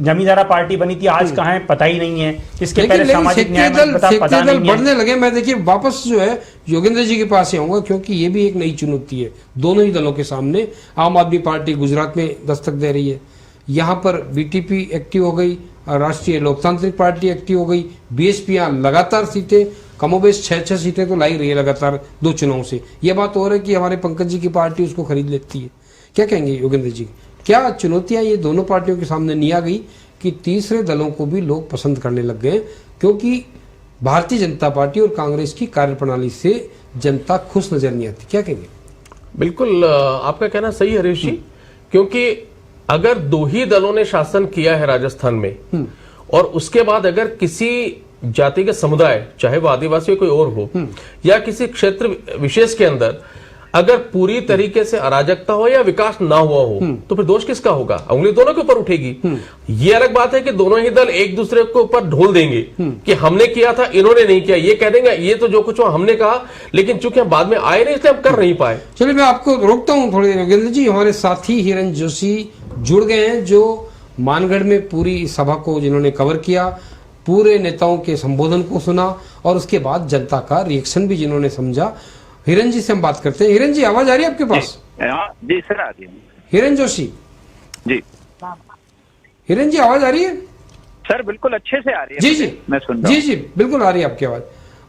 [SPEAKER 7] जमींदारा पार्टी बनी थी, आज कहाँ है पता ही नहीं है। इसके पहले सामाजिक न्याय पता नहीं है।
[SPEAKER 1] बढ़ने लगे। मैं देखिए वापस जो है योगेंद्र जी के पास ही आऊंगा, क्योंकि ये भी एक नई चुनौती है दोनों ही दलों के सामने। आम आदमी पार्टी गुजरात में दस्तक दे रही है, यहाँ पर बीटीपी एक्टिव हो गई, राष्ट्रीय लोकतांत्रिक पार्टी एक्टिव हो गई, बीएसपी यहाँ लगातार सीटें कमोबेश 6-6 सीटें तो लाई रही है लगातार 2 चुनाव से। यह बात हो रही है कि हमारे पंकज जी की पार्टी उसको खरीद लेती है। क्या कहेंगे योगेंद्र जी, क्या चुनौतियां ये दोनों पार्टियों के सामने नहीं आ गई कि तीसरे दलों को भी लोग पसंद करने लग गए, क्योंकि भारतीय जनता पार्टी और कांग्रेस की कार्यप्रणाली से जनता खुश नजर नहीं आती? क्या कहेंगे?
[SPEAKER 6] बिल्कुल आपका कहना सही है हरीश जी, क्योंकि अगर 2 ही दलों ने शासन किया है राजस्थान में और उसके बाद अगर किसी जाति के समुदाय, चाहे वो आदिवासी कोई और हो या किसी क्षेत्र विशेष के अंदर अगर पूरी तरीके से अराजकता हो या विकास ना हुआ हो, तो फिर दोष किसका होगा? उंगली दोनों के ऊपर उठेगी। ये अलग बात है कि दोनों ही दल एक दूसरे के ऊपर ढोल देंगे कि हमने किया था, इन्होंने नहीं किया। ये कह देंगे ये तो जो कुछ हुआ हमने कहा, लेकिन चूंकि हम बाद में आए नहीं इसलिए हम कर नहीं पाए।
[SPEAKER 1] चलिए मैं आपको रोकता हूं थोड़ी। योगेंद्र जी, हमारे साथी हिरन जोशी जुड़ गए हैं जो मानगढ़ में पूरी सभा को जिन्होंने कवर किया, पूरे नेताओं के संबोधन को सुना और उसके बाद जनता का रिएक्शन भी जिन्होंने समझा। हिरन जी से हम बात करते हैं। हिरन जी, आवाज आ रही है आपके पास?
[SPEAKER 9] जी सर, आ रही है।
[SPEAKER 1] हिरन जोशी
[SPEAKER 9] जी,
[SPEAKER 1] हिरन जी आवाज आ रही है?
[SPEAKER 9] सर बिल्कुल अच्छे से आ रही है।
[SPEAKER 1] जी जी,
[SPEAKER 9] मैं सुन रहा
[SPEAKER 1] जी जी, बिल्कुल आ रही है आपकी आवाज।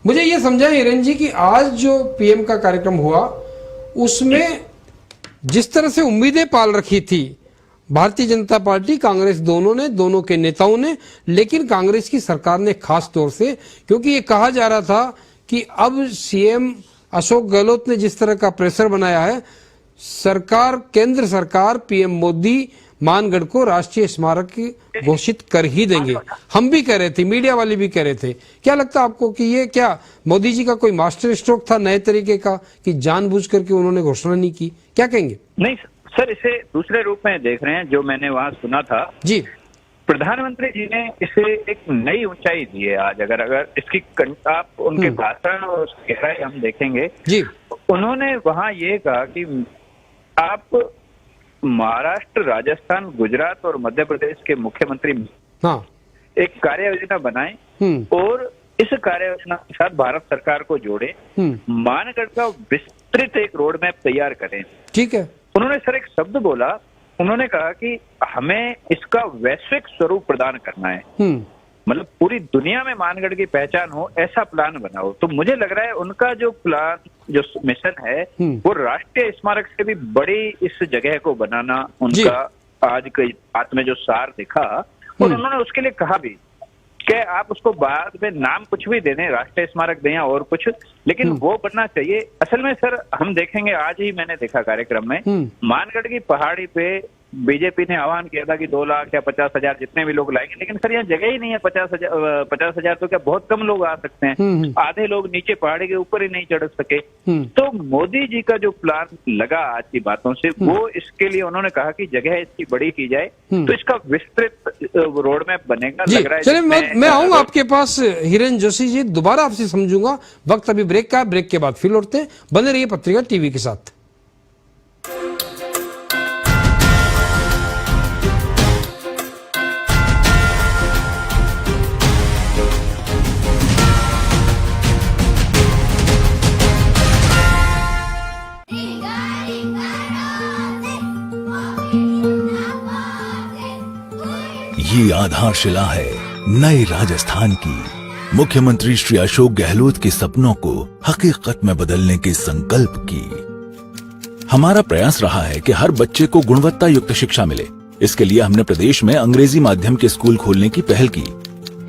[SPEAKER 1] मुझे ये समझाएं हिरन जी कि आज जो पीएम का कार्यक्रम हुआ उसमें जिस तरह से उम्मीदें पाल रखी थी भारतीय जनता पार्टी, कांग्रेस, दोनों के नेताओं ने, लेकिन कांग्रेस की सरकार ने खास तौर से, क्योंकि ये कहा जा रहा था कि अब सीएम अशोक गहलोत ने जिस तरह का प्रेशर बनाया है, सरकार, केंद्र सरकार, पीएम मोदी मानगढ़ को राष्ट्रीय स्मारक घोषित कर ही देंगे। हम भी कह रहे थे, मीडिया वाले भी कह रहे थे। क्या लगता है आपको कि ये क्या मोदी जी का कोई मास्टर स्ट्रोक था नए तरीके का कि जानबूझ करके उन्होंने घोषणा नहीं की? क्या कहेंगे?
[SPEAKER 9] नहीं सर, इसे दूसरे रूप में देख रहे हैं। जो मैंने वहां सुना था
[SPEAKER 1] जी,
[SPEAKER 9] प्रधानमंत्री जी ने इसे एक नई ऊंचाई दी है। आज अगर इसकी आप उनके भाषण और उसकी गहराई हम देखेंगे
[SPEAKER 1] जी,
[SPEAKER 9] उन्होंने वहां ये कहा कि आप महाराष्ट्र, राजस्थान, गुजरात और मध्य प्रदेश के मुख्यमंत्री
[SPEAKER 1] हाँ,
[SPEAKER 9] एक कार्य योजना बनाएं और इस कार्य योजना के साथ भारत सरकार को जोड़े, मानगढ़ का विस्तृत एक रोड मैप तैयार करें।
[SPEAKER 1] ठीक है।
[SPEAKER 9] उन्होंने सर एक शब्द बोला, उन्होंने कहा कि हमें इसका वैश्विक स्वरूप प्रदान करना है, मतलब पूरी दुनिया में मानगढ़ की पहचान हो, ऐसा प्लान बनाओ। तो मुझे लग रहा है उनका जो प्लान, जो मिशन है, वो राष्ट्रीय स्मारक से भी बड़ी इस जगह को बनाना उनका आज की बात में जो सार दिखा। और उन्होंने उसके लिए कहा भी कि आप उसको बाद में नाम कुछ भी दे दें, राष्ट्रीय स्मारक दें या और कुछ, लेकिन वो बनना चाहिए। असल में सर हम देखेंगे, आज ही मैंने देखा कार्यक्रम में, मानगढ़ की पहाड़ी पे बीजेपी ने आह्वान किया था कि 2 लाख या 50,000 जितने भी लोग लाएंगे, लेकिन सर यहाँ जगह ही नहीं है। 50,000 तो क्या बहुत कम लोग आ सकते हैं। आधे लोग नीचे पहाड़ी के ऊपर ही नहीं चढ़ सके। तो मोदी जी का जो प्लान लगा आज की बातों से, वो इसके लिए उन्होंने कहा कि जगह इसकी बड़ी की जाए, तो इसका विस्तृत रोड मैप बनेगा। लग रहा है।
[SPEAKER 1] चलिए, मैं आऊंगा आपके पास हिरन जोशी जी, दोबारा आपसे समझूंगा। वक्त अभी ब्रेक का, ब्रेक के बाद फिर लौटते हैं। बने रहिए पत्रिका टीवी के साथ।
[SPEAKER 10] ये आधारशिला है नए राजस्थान की, मुख्यमंत्री श्री अशोक गहलोत के सपनों को हकीकत में बदलने के संकल्प की। हमारा प्रयास रहा है कि हर बच्चे को गुणवत्ता युक्त शिक्षा मिले। इसके लिए हमने प्रदेश में अंग्रेजी माध्यम के स्कूल खोलने की पहल की।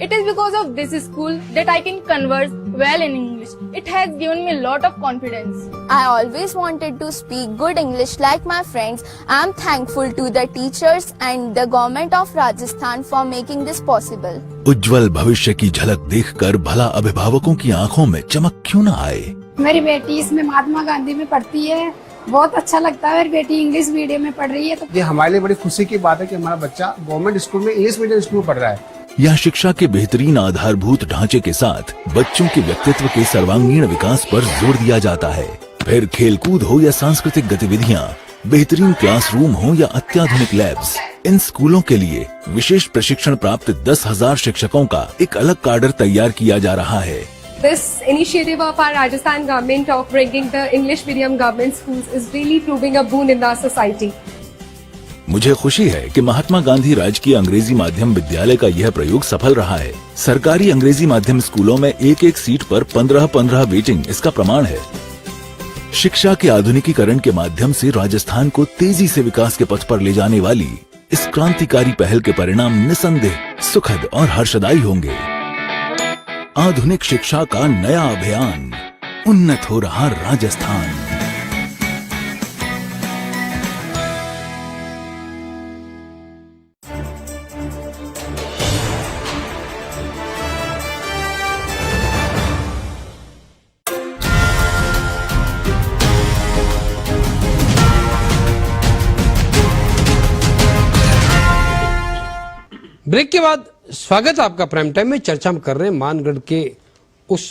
[SPEAKER 11] It is because of this school that I can converse well in English. It has given me a lot of confidence.
[SPEAKER 12] I always wanted to speak good English like my friends. I am thankful to the teachers and the government of Rajasthan for making this possible.
[SPEAKER 10] उज्जवल भविष्य की झलक देखकर भला अभिभावकों की आंखों में चमक क्यों न आए।
[SPEAKER 13] मेरी बेटी इसमें महात्मा गांधी में पढ़ती है, बहुत अच्छा लगता है। मेरी बेटी इंग्लिश मीडियम में पढ़ रही है, तो
[SPEAKER 14] ये हमारे लिए बड़ी खुशी की बात है कि हमारा बच्चा गवर्नमेंट स्कूल में, इंग्लिश मीडियम स्कूल में पढ़ रहा है।
[SPEAKER 10] यह शिक्षा के बेहतरीन आधारभूत ढांचे के साथ बच्चों के व्यक्तित्व के सर्वांगीण विकास पर जोर दिया जाता है। फिर खेलकूद हो या सांस्कृतिक गतिविधियां, बेहतरीन क्लासरूम हो या अत्याधुनिक लैब्स, इन स्कूलों के लिए विशेष प्रशिक्षण प्राप्त 10,000 शिक्षकों का एक अलग काडर तैयार किया जा रहा है।
[SPEAKER 15] This initiative of our Rajasthan government of bringing the English medium government schools is really proving a boon in our society.
[SPEAKER 10] मुझे खुशी है कि महात्मा गांधी राजकीय अंग्रेजी माध्यम विद्यालय का यह प्रयोग सफल रहा है। सरकारी अंग्रेजी माध्यम स्कूलों में एक सीट पर 15 वेटिंग इसका प्रमाण है। शिक्षा के आधुनिकीकरण के माध्यम से राजस्थान को तेजी से विकास के पथ पर ले जाने वाली इस क्रांतिकारी पहल के परिणाम निसंदेह सुखद और हर्षदायी होंगे। आधुनिक शिक्षा का नया अभियान, उन्नत हो रहा राजस्थान।
[SPEAKER 1] ब्रेक के बाद स्वागत है आपका प्राइम टाइम में। चर्चा हम कर रहे हैं मानगढ़ के उस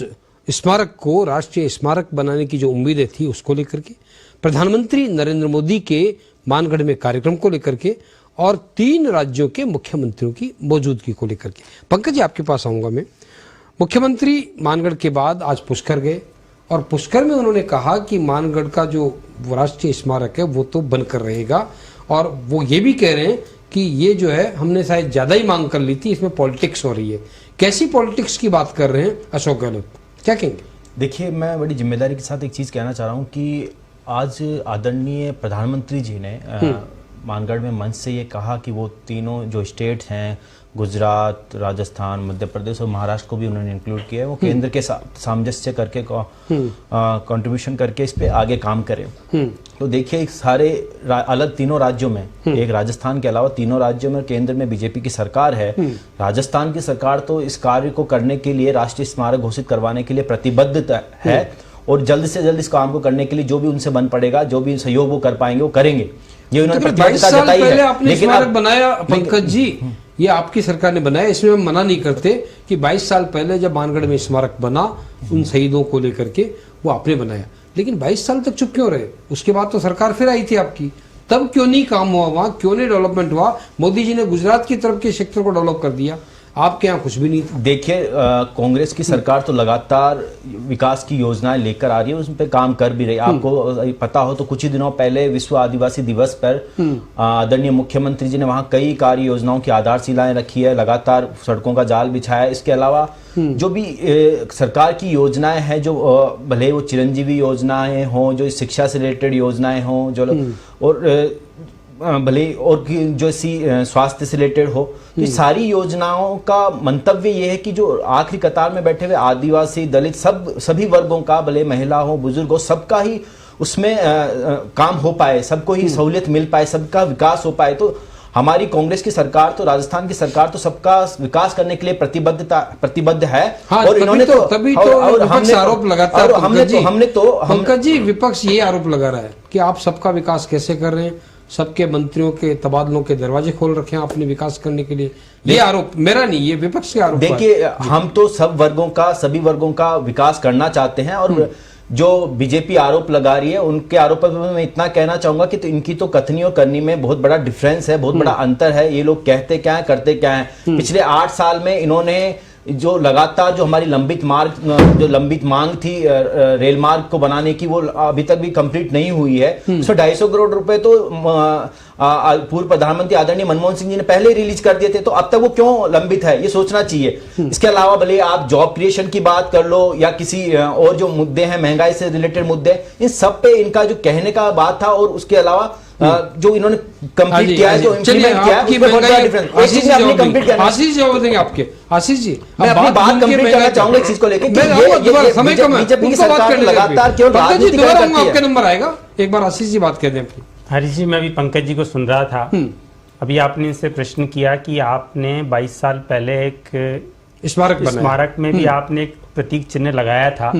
[SPEAKER 1] स्मारक को राष्ट्रीय स्मारक बनाने की जो उम्मीदें थी उसको लेकर के, प्रधानमंत्री नरेंद्र मोदी के मानगढ़ में कार्यक्रम को लेकर के, और 3 राज्यों के मुख्यमंत्रियों की मौजूदगी को लेकर के। पंकज जी, आपके पास आऊंगा मैं। मुख्यमंत्री मानगढ़ के बाद आज पुष्कर गए और पुष्कर में उन्होंने कहा कि मानगढ़ का जो राष्ट्रीय स्मारक है वो तो बनकर रहेगा, और वो ये भी कह रहे हैं कि ये जो है हमने शायद ज्यादा ही मांग कर ली थी, इसमें पॉलिटिक्स हो रही है। कैसी पॉलिटिक्स की बात कर रहे हैं अशोक गहलोत, क्या कहेंगे?
[SPEAKER 8] देखिए, मैं बड़ी जिम्मेदारी के साथ एक चीज़ कहना चाह रहा हूँ कि आज आदरणीय प्रधानमंत्री जी ने मानगढ़ में मंच से ये कहा कि वो तीनों जो स्टेट्स हैं, गुजरात, राजस्थान, मध्य प्रदेश और महाराष्ट्र को भी उन्होंने इंक्लूड किया है, वो केंद्र के सामंजस्य करके कंट्रीब्यूशन करके इस पे आगे काम करें। तो देखिए, सारे अलग तीनों राज्यों में, एक राजस्थान के अलावा तीनों राज्यों में केंद्र में बीजेपी की सरकार है। राजस्थान की सरकार तो इस कार्य को करने के लिए, राष्ट्रीय स्मारक घोषित करवाने के लिए प्रतिबद्ध है, और जल्द से जल्द इस काम को करने के लिए जो भी उनसे बन पड़ेगा, जो भी सहयोग वो कर पाएंगे वो करेंगे। ये उन्होंने प्रतिबद्धता जताई है।
[SPEAKER 1] आपने स्मारक बनाया पंकज जी, ये आपकी सरकार ने बनाया, इसमें हम मना नहीं करते कि 22 साल पहले जब मानगढ़ में स्मारक बना उन शहीदों को लेकर के, वो आपने बनाया, लेकिन 22 साल तक चुप क्यों रहे? उसके बाद तो सरकार फिर आई थी आपकी, तब क्यों नहीं काम हुआ वहां, क्यों नहीं डेवलपमेंट हुआ? मोदी जी ने गुजरात की तरफ के सेक्टर को डेवलप कर दिया, आपके यहाँ कुछ भी नहीं था।
[SPEAKER 8] देखिए, कांग्रेस की सरकार तो लगातार विकास की योजनाएं लेकर आ रही है, उस पर काम कर भी रही है। आपको पता हो तो कुछ ही दिनों पहले विश्व आदिवासी दिवस पर आदरणीय मुख्यमंत्री जी ने वहां कई कार्य योजनाओं की आधारशिलाएं रखी है, लगातार सड़कों का जाल बिछाया है। इसके अलावा जो भी सरकार की योजनाएं हैं, जो भले वो चिरंजीवी योजनाएं हों, जो शिक्षा से रिलेटेड योजनाएं हों, जो और भले और जो ऐसी स्वास्थ्य से रिलेटेड हो, तो सारी योजनाओं का मंतव्य ये है कि जो आखिरी कतार में बैठे हुए आदिवासी, दलित, सभी वर्गों का, भले महिला हो, बुजुर्ग हो, सबका ही उसमें काम हो पाए, सबको ही सहूलियत मिल पाए, सबका विकास हो पाए। तो हमारी कांग्रेस की सरकार तो, राजस्थान की सरकार तो सबका विकास करने के लिए प्रतिबद्ध है।
[SPEAKER 1] हाँ, और इन्होंने तभी तो विपक्ष आरोप लगाता है। पंकज जी, विपक्ष ये आरोप लगा रहा है कि आप सबका विकास कैसे कर रहे हैं, सबके मंत्रियों के तबादलों के दरवाजे खोल रखे हैं आपने विकास करने के लिए। ये आरोप मेरा नहीं, ये विपक्ष के आरोप।
[SPEAKER 8] देखिए, हम तो सभी वर्गों का विकास करना चाहते हैं, और जो बीजेपी आरोप लगा रही है उनके आरोपों पर मैं इतना कहना चाहूंगा कि तो इनकी तो कथनी और करनी में बहुत बड़ा डिफरेंस है, बहुत बड़ा अंतर है। ये लोग कहते क्या है, करते क्या है। पिछले 8 साल में इन्होंने जो लगातार जो हमारी लंबित मांग थी रेल मार्ग को बनाने की, वो अभी तक भी कंप्लीट नहीं हुई है। 250 करोड़ रुपए तो पूर्व प्रधानमंत्री आदरणीय मनमोहन सिंह जी ने पहले रिलीज कर दिए थे, तो अब तक वो क्यों लंबित है, ये सोचना चाहिए। इसके अलावा भले आप जॉब क्रिएशन की बात कर लो या किसी और जो मुद्दे हैं, महंगाई से रिलेटेड मुद्दे, इन सब पे इनका जो कहने का बात था, और उसके अलावा जो इन्होंने कंप्लीट किया है, जो इम्प्लीमेंट किया है, उसमें बहुत बड़ा डिफरेंस। आशीष जी अपनी कंप्लीट करना,
[SPEAKER 1] आशीष जी जवाब देंगे आपके। आशीष जी,
[SPEAKER 8] मैं अपनी बात कंप्लीट करना चाहूंगा इस चीज को लेकर कि ये
[SPEAKER 1] समय कम है,
[SPEAKER 8] बीजेपी की सरकार लगातार केवल राजनीति करती है।
[SPEAKER 1] आपका नंबर आएगा, एक बार आशीष जी बात कर दें अपनी।
[SPEAKER 7] हरीश जी, मैं भी पंकज जी को सुन रहा था। अभी आपने इनसे प्रश्न किया कि आपने 22 साल पहले एक स्मारक में भी आपने एक प्रतीक चिन्ह लगाया था,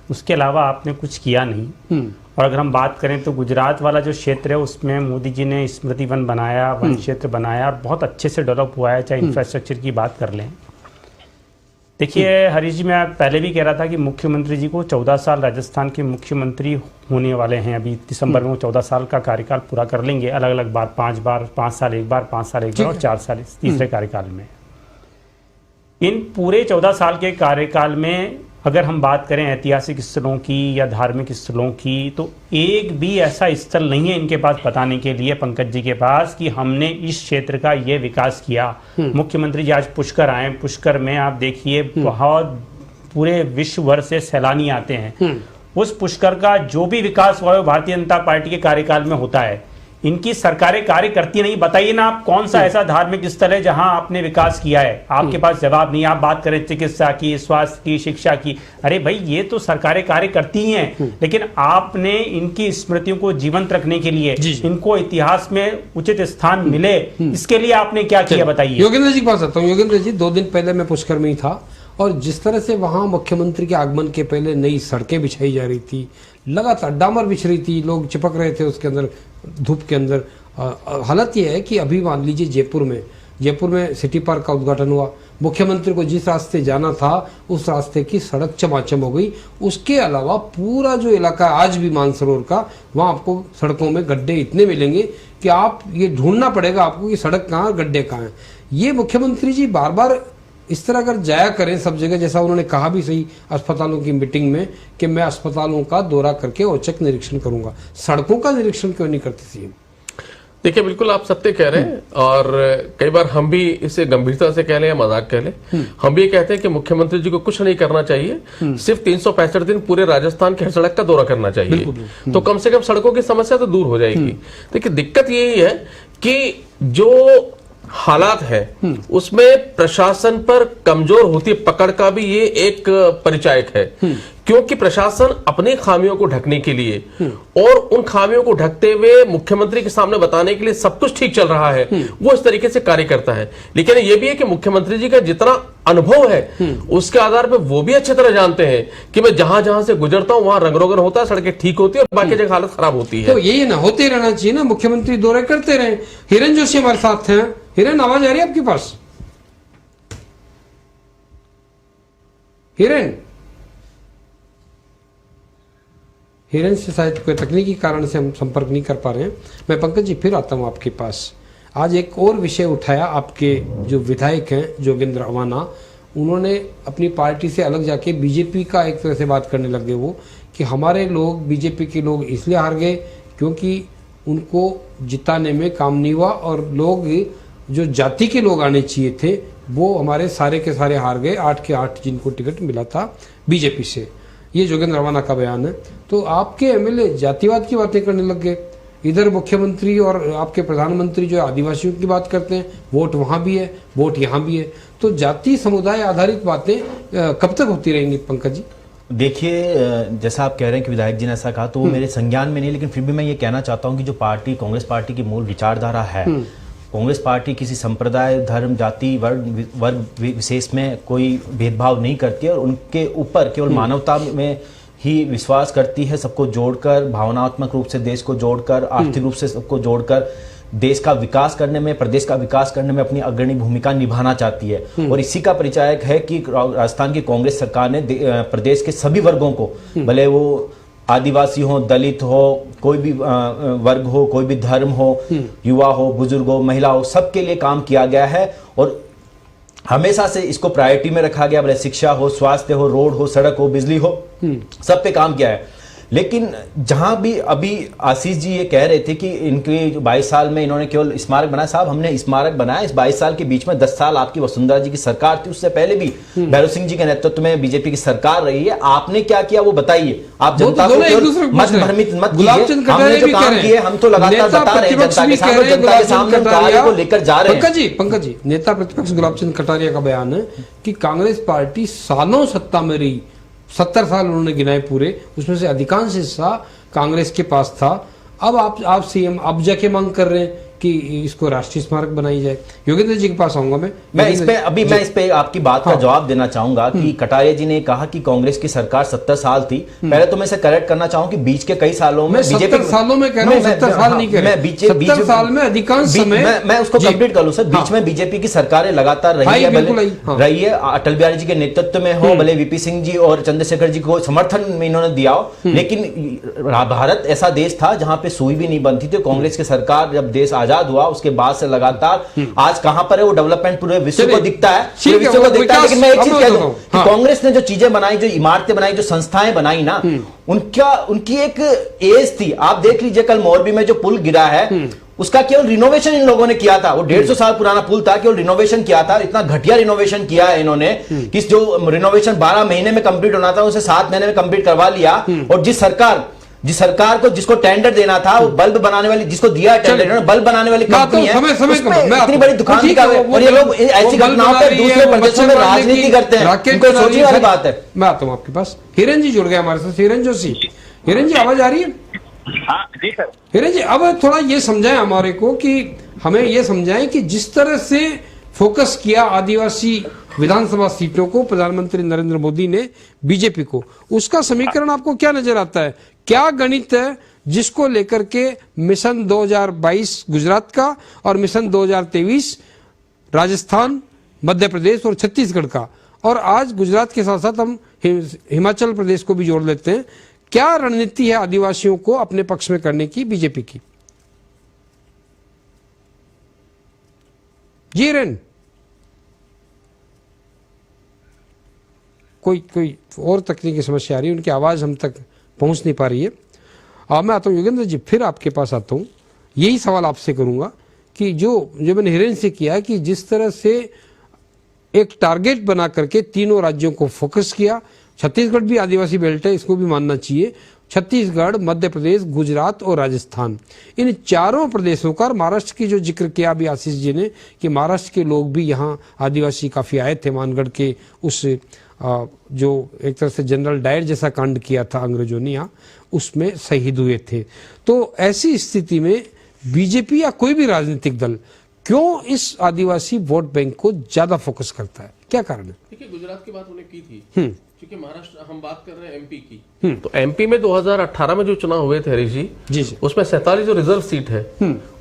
[SPEAKER 7] उसके अलावा आपने कुछ किया नहीं। और अगर हम बात करें तो गुजरात वाला जो क्षेत्र है, उसमें मोदी जी ने स्मृति वन बनाया, वन क्षेत्र बनाया, और बहुत अच्छे से डेवलप हुआ है, चाहे इंफ्रास्ट्रक्चर की बात कर लें। देखिए हरीश जी, मैं पहले भी कह रहा था कि मुख्यमंत्री जी को 14 साल राजस्थान के मुख्यमंत्री होने वाले हैं। अभी दिसंबर में वो 14 साल का कार्यकाल पूरा कर लेंगे, अलग अलग बार, 5 साल एक बार, 5 साल एक बार और 4 साल तीसरे कार्यकाल में। इन पूरे 14 साल के कार्यकाल में अगर हम बात करें ऐतिहासिक स्थलों की या धार्मिक स्थलों की, तो एक भी ऐसा स्थल नहीं है इनके पास बताने के लिए, पंकज जी के पास, कि हमने इस क्षेत्र का ये विकास किया। मुख्यमंत्री जी आज पुष्कर आए, पुष्कर में आप देखिए बहुत पूरे विश्व भर से सैलानी आते हैं। उस पुष्कर का जो भी विकास हुआ है भारतीय जनता पार्टी के कार्यकाल में होता है। इनकी सरकारें कार्य करती नहीं। बताइए ना आप कौन सा ऐसा धार्मिक स्थल है जहां आपने विकास किया है? आपके पास जवाब नहीं। आप बात करें चिकित्सा की, स्वास्थ्य की, शिक्षा की, अरे भाई ये तो सरकारें कार्य करती ही हैं, लेकिन आपने इनकी स्मृतियों को जीवंत रखने के लिए, इनको इतिहास में उचित स्थान मिले, इसके लिए आपने क्या किया बताइए।
[SPEAKER 1] योगेंद्र जी के पास आता हूँ। योगेंद्र जी, 2 दिन पहले मैं पुष्कर में ही था, और जिस तरह से वहां मुख्यमंत्री के आगमन के पहले नई सड़कें बिछाई जा रही थी, लगातार डामर बिछ रही थी, लोग चिपक रहे थे उसके अंदर, धूप के अंदर। हालत यह है कि अभी मान लीजिए जयपुर में सिटी पार्क का उद्घाटन हुआ, मुख्यमंत्री को जिस रास्ते जाना था उस रास्ते की सड़क चमाचम हो गई। उसके अलावा पूरा जो इलाका आज भी मानसरोवर का, वहाँ आपको सड़कों में गड्ढे इतने मिलेंगे कि आप ये ढूंढना पड़ेगा आपको कि सड़क कहाँ गड्ढे कहाँ हैं। ये मुख्यमंत्री जी बार बार इस तरह अगर जाया करें सब जगह, जैसा उन्होंने कहा भी सही अस्पतालों की मीटिंग में कि मैं अस्पतालों का दौरा करके औचक निरीक्षण करूंगा, सड़कों का निरीक्षण क्यों नहीं करते सीएम?
[SPEAKER 6] देखिए बिल्कुल आप सत्य कह रहे हैं, और कई बार हम भी इसे गंभीरता से कह लें या मजाक कह लें, हम भी कहते हैं कि मुख्यमंत्री जी को कुछ नहीं करना चाहिए, सिर्फ 365 दिन पूरे राजस्थान की हर सड़क का दौरा करना चाहिए, तो कम से कम सड़कों की समस्या तो दूर हो जाएगी। देखिए दिक्कत यही है कि जो हालात है उसमें प्रशासन पर कमजोर होती पकड़ का भी ये एक परिचायक है, क्योंकि प्रशासन अपनी खामियों को ढकने के लिए और उन खामियों को ढकते हुए मुख्यमंत्री के सामने बताने के लिए सब कुछ ठीक चल रहा है, वो इस तरीके से कार्य करता है। लेकिन ये भी है कि मुख्यमंत्री जी का जितना अनुभव है उसके आधार पर वो भी अच्छी तरह जानते हैं कि मैं जहां जहां से गुजरता हूं वहां रंगरोगन होता है, सड़कें ठीक होती है और बाकी जगह हालत खराब होती है।
[SPEAKER 1] तो यही ना होते रहना चाहिए ना, मुख्यमंत्री दौरे करते रहे। हिरन जोशी हमारे साथ हैं। हिरन, आवाज आ रही है आपके पास? हिरन से शायद कोई तकनीकी कारण से हम संपर्क नहीं कर पा रहे हैं। मैं पंकज जी फिर आता हूं आपके पास। आज एक और विषय उठाया, आपके जो विधायक हैं जोगेंद्र अवाना, उन्होंने अपनी पार्टी से अलग जाके बीजेपी का एक तरह से बात करने लगे वो कि हमारे लोग, बीजेपी के लोग इसलिए हार गए क्योंकि उनको जिताने में काम नहीं हुआ, और लोग जो जाति के लोग आने चाहिए थे वो हमारे सारे के सारे हार गए, 8 के 8 जिनको टिकट मिला था बीजेपी से। ये जोगेंद्र रवाना का बयान है। तो आपके एमएलए जातिवाद की बातें करने लग गए, इधर मुख्यमंत्री और आपके प्रधानमंत्री जो आदिवासियों की बात करते हैं, वोट वहां भी है, वोट यहां भी है, तो जाति समुदाय आधारित बातें कब तक होती रहेंगी पंकज जी?
[SPEAKER 8] देखिए, जैसा आप कह रहे हैं कि विधायक जी ने ऐसा कहा, तो वो मेरे संज्ञान में नहीं, लेकिन फिर भी मैं ये कहना चाहता हूँ कि जो पार्टी, कांग्रेस पार्टी की मूल विचारधारा है, कांग्रेस पार्टी किसी संप्रदाय, धर्म, जाति, वर्ग विशेष में कोई भेदभाव नहीं करती है और उनके ऊपर केवल मानवता में ही विश्वास करती है, सबको जोड़कर, भावनात्मक रूप से देश को जोड़कर, आर्थिक रूप से सबको जोड़कर देश का विकास करने में, प्रदेश का विकास करने में अपनी अग्रणी भूमिका निभाना चाहती है। और इसी का परिचायक है कि राजस्थान की कांग्रेस सरकार ने प्रदेश के सभी वर्गों को, भले वो आदिवासी हो, दलित हो, कोई भी वर्ग हो, कोई भी धर्म हो, युवा हो, बुजुर्ग हो, महिला हो, सबके लिए काम किया गया है और हमेशा से इसको प्रायोरिटी में रखा गया। भले शिक्षा हो, स्वास्थ्य हो, रोड हो, सड़क हो, बिजली हो, सब पे काम किया है। लेकिन जहां भी अभी आशीष जी ये कह रहे थे कि इनके 22 साल में इन्होंने केवल स्मारक बनाया, साहब हमने स्मारक बनाया इस 22 साल के बीच में 10 साल आपकी वसुंधरा जी की सरकार थी, उससे पहले भी भैरव सिंह जी के नेतृत्व में बीजेपी की सरकार रही है। आपने क्या किया वो बताइए, आप जनता को मत भ्रमित मत कीजिए। हमने जो काम किए हम तो लगातार बता रहे हैं जनता के सामने, जनता के सामने कार्य को लेकर जा रहे हैं।
[SPEAKER 1] पंकज जी, नेता प्रतिपक्ष गुलाब चंद कटारिया का बयान है कि कांग्रेस पार्टी सालों सत्ता में रही, 70 साल उन्होंने गिनाए पूरे, उसमें से अधिकांश हिस्सा कांग्रेस के पास था। अब आप सीएम अब जाके मांग कर रहे हैं कि इसको राष्ट्रीय स्मारक बनाई जाए। योगेंद्र जी के पास आऊंगा मैं
[SPEAKER 8] इस पे आपकी बात का जवाब देना चाहूंगा कि कटारिया जी ने कहा कि कांग्रेस की सरकार 70 साल थी। पहले तो मैं इसे करेक्ट करना चाहूं कि बीच के कई सालों में बीजेपी
[SPEAKER 1] 70 सालों में कह रहा हूं, 70 साल नहीं कह रहा, 70 साल में अधिकांश समय
[SPEAKER 8] मैं उसको कंप्लीट कर लूं सर। बीच में बीजेपी की सरकारें लगातार रही है, अटल बिहारी जी के नेतृत्व में हो, भले वीपी सिंह जी और चंद्रशेखर जी को समर्थन में इन्होंने दिया हो, लेकिन भारत ऐसा देश था जहां पे सुई भी नहीं बनती थी। कांग्रेस की सरकार जब देश आजाद हुआ उसके बाद से लगातार आज कहां पर है वो डेवलपमेज पूरे विश्व को दिखता है, पूरे विश्व को दिखता है। लेकिन मैं एक चीज कह दूं कि कांग्रेस ने जो चीजें बनाई, जो इमारतें बनाई, जो संस्थाएं बनाई ना, उनकी एक एज थी। आप देख लीजिए कल मोरबी में जो पुल गिरा है उसका केवल रिनोवेशन इन लोगों ने किया था। वो 150 साल पुराना पुल था, केवल रिनोवेशन किया था। इतना घटिया रिनोवेशन किया है इन्होंने कि जो रिनोवेशन 12 महीने में कंप्लीट होना था उसे 7 महीने में कंप्लीट करवा लिया। और जिस सरकार को जिसको टेंडर देना था, वो बल्ब बनाने वाली, जिसको दिया टेंडर, बल्ब बनाने वाली कंपनी है, इतनी बड़ी दुकान दिखा हुआ है। और ये लोग ऐसी घटनाओं पर दूसरे प्रदेशों में राजनीति करते हैं, इनको सोचने वाली बात है।
[SPEAKER 1] मैं आता हूं आपके पास। हिरन जी जुड़ गए हमारे साथ, हिरन जोशी। हिरन जी आवाज आ रही है?
[SPEAKER 9] हाँ जी सर।
[SPEAKER 1] हिरन जी अब थोड़ा ये समझाएं हमारे को, कि हमें ये समझाएं कि जिस तरह से फोकस किया आदिवासी विधानसभा सीटों को प्रधानमंत्री नरेंद्र मोदी ने बीजेपी को, उसका समीकरण आपको क्या नजर आता है? क्या गणित है जिसको लेकर के मिशन 2022 गुजरात का और मिशन 2023 राजस्थान, मध्य प्रदेश और छत्तीसगढ़ का, और आज गुजरात के साथ साथ हम हिमाचल प्रदेश को भी जोड़ लेते हैं, क्या रणनीति है आदिवासियों को अपने पक्ष में करने की बीजेपी की? जी रेन, कोई और तकनीकी समस्या आ रही है, उनकी आवाज़ हम तक पहुंच नहीं पा रही है। मैं आता हूँ योगेंद्र जी, फिर आपके पास आता हूँ, यही सवाल आपसे करूंगा कि जो मैंने हिरेन से किया कि जिस तरह से एक टारगेट बना करके तीनों राज्यों को फोकस किया, छत्तीसगढ़ भी आदिवासी बेल्ट है, इसको भी मानना चाहिए, छत्तीसगढ़, मध्य प्रदेश, गुजरात और राजस्थान, इन चारों प्रदेशों का, महाराष्ट्र की जो जिक्र किया अभी आशीष जी ने कि महाराष्ट्र के लोग भी यहाँ आदिवासी काफ़ी आए थे, मानगढ़ के उस जो एक तरह से जनरल डायर जैसा कांड किया था अंग्रेजों ने यहाँ, उसमें शहीद हुए थे। तो ऐसी स्थिति में बीजेपी या कोई भी राजनीतिक दल क्यों इस आदिवासी वोट बैंक को ज्यादा फोकस करता है, क्या कारण है?
[SPEAKER 6] देखिए, गुजरात की बात उन्हें की थी, क्योंकि महाराष्ट्र हम बात कर रहे हैं एमपी की, तो एमपी में 2018 में जो चुनाव हुए थे हरीश जी, उसमें 47 जो रिजर्व सीट है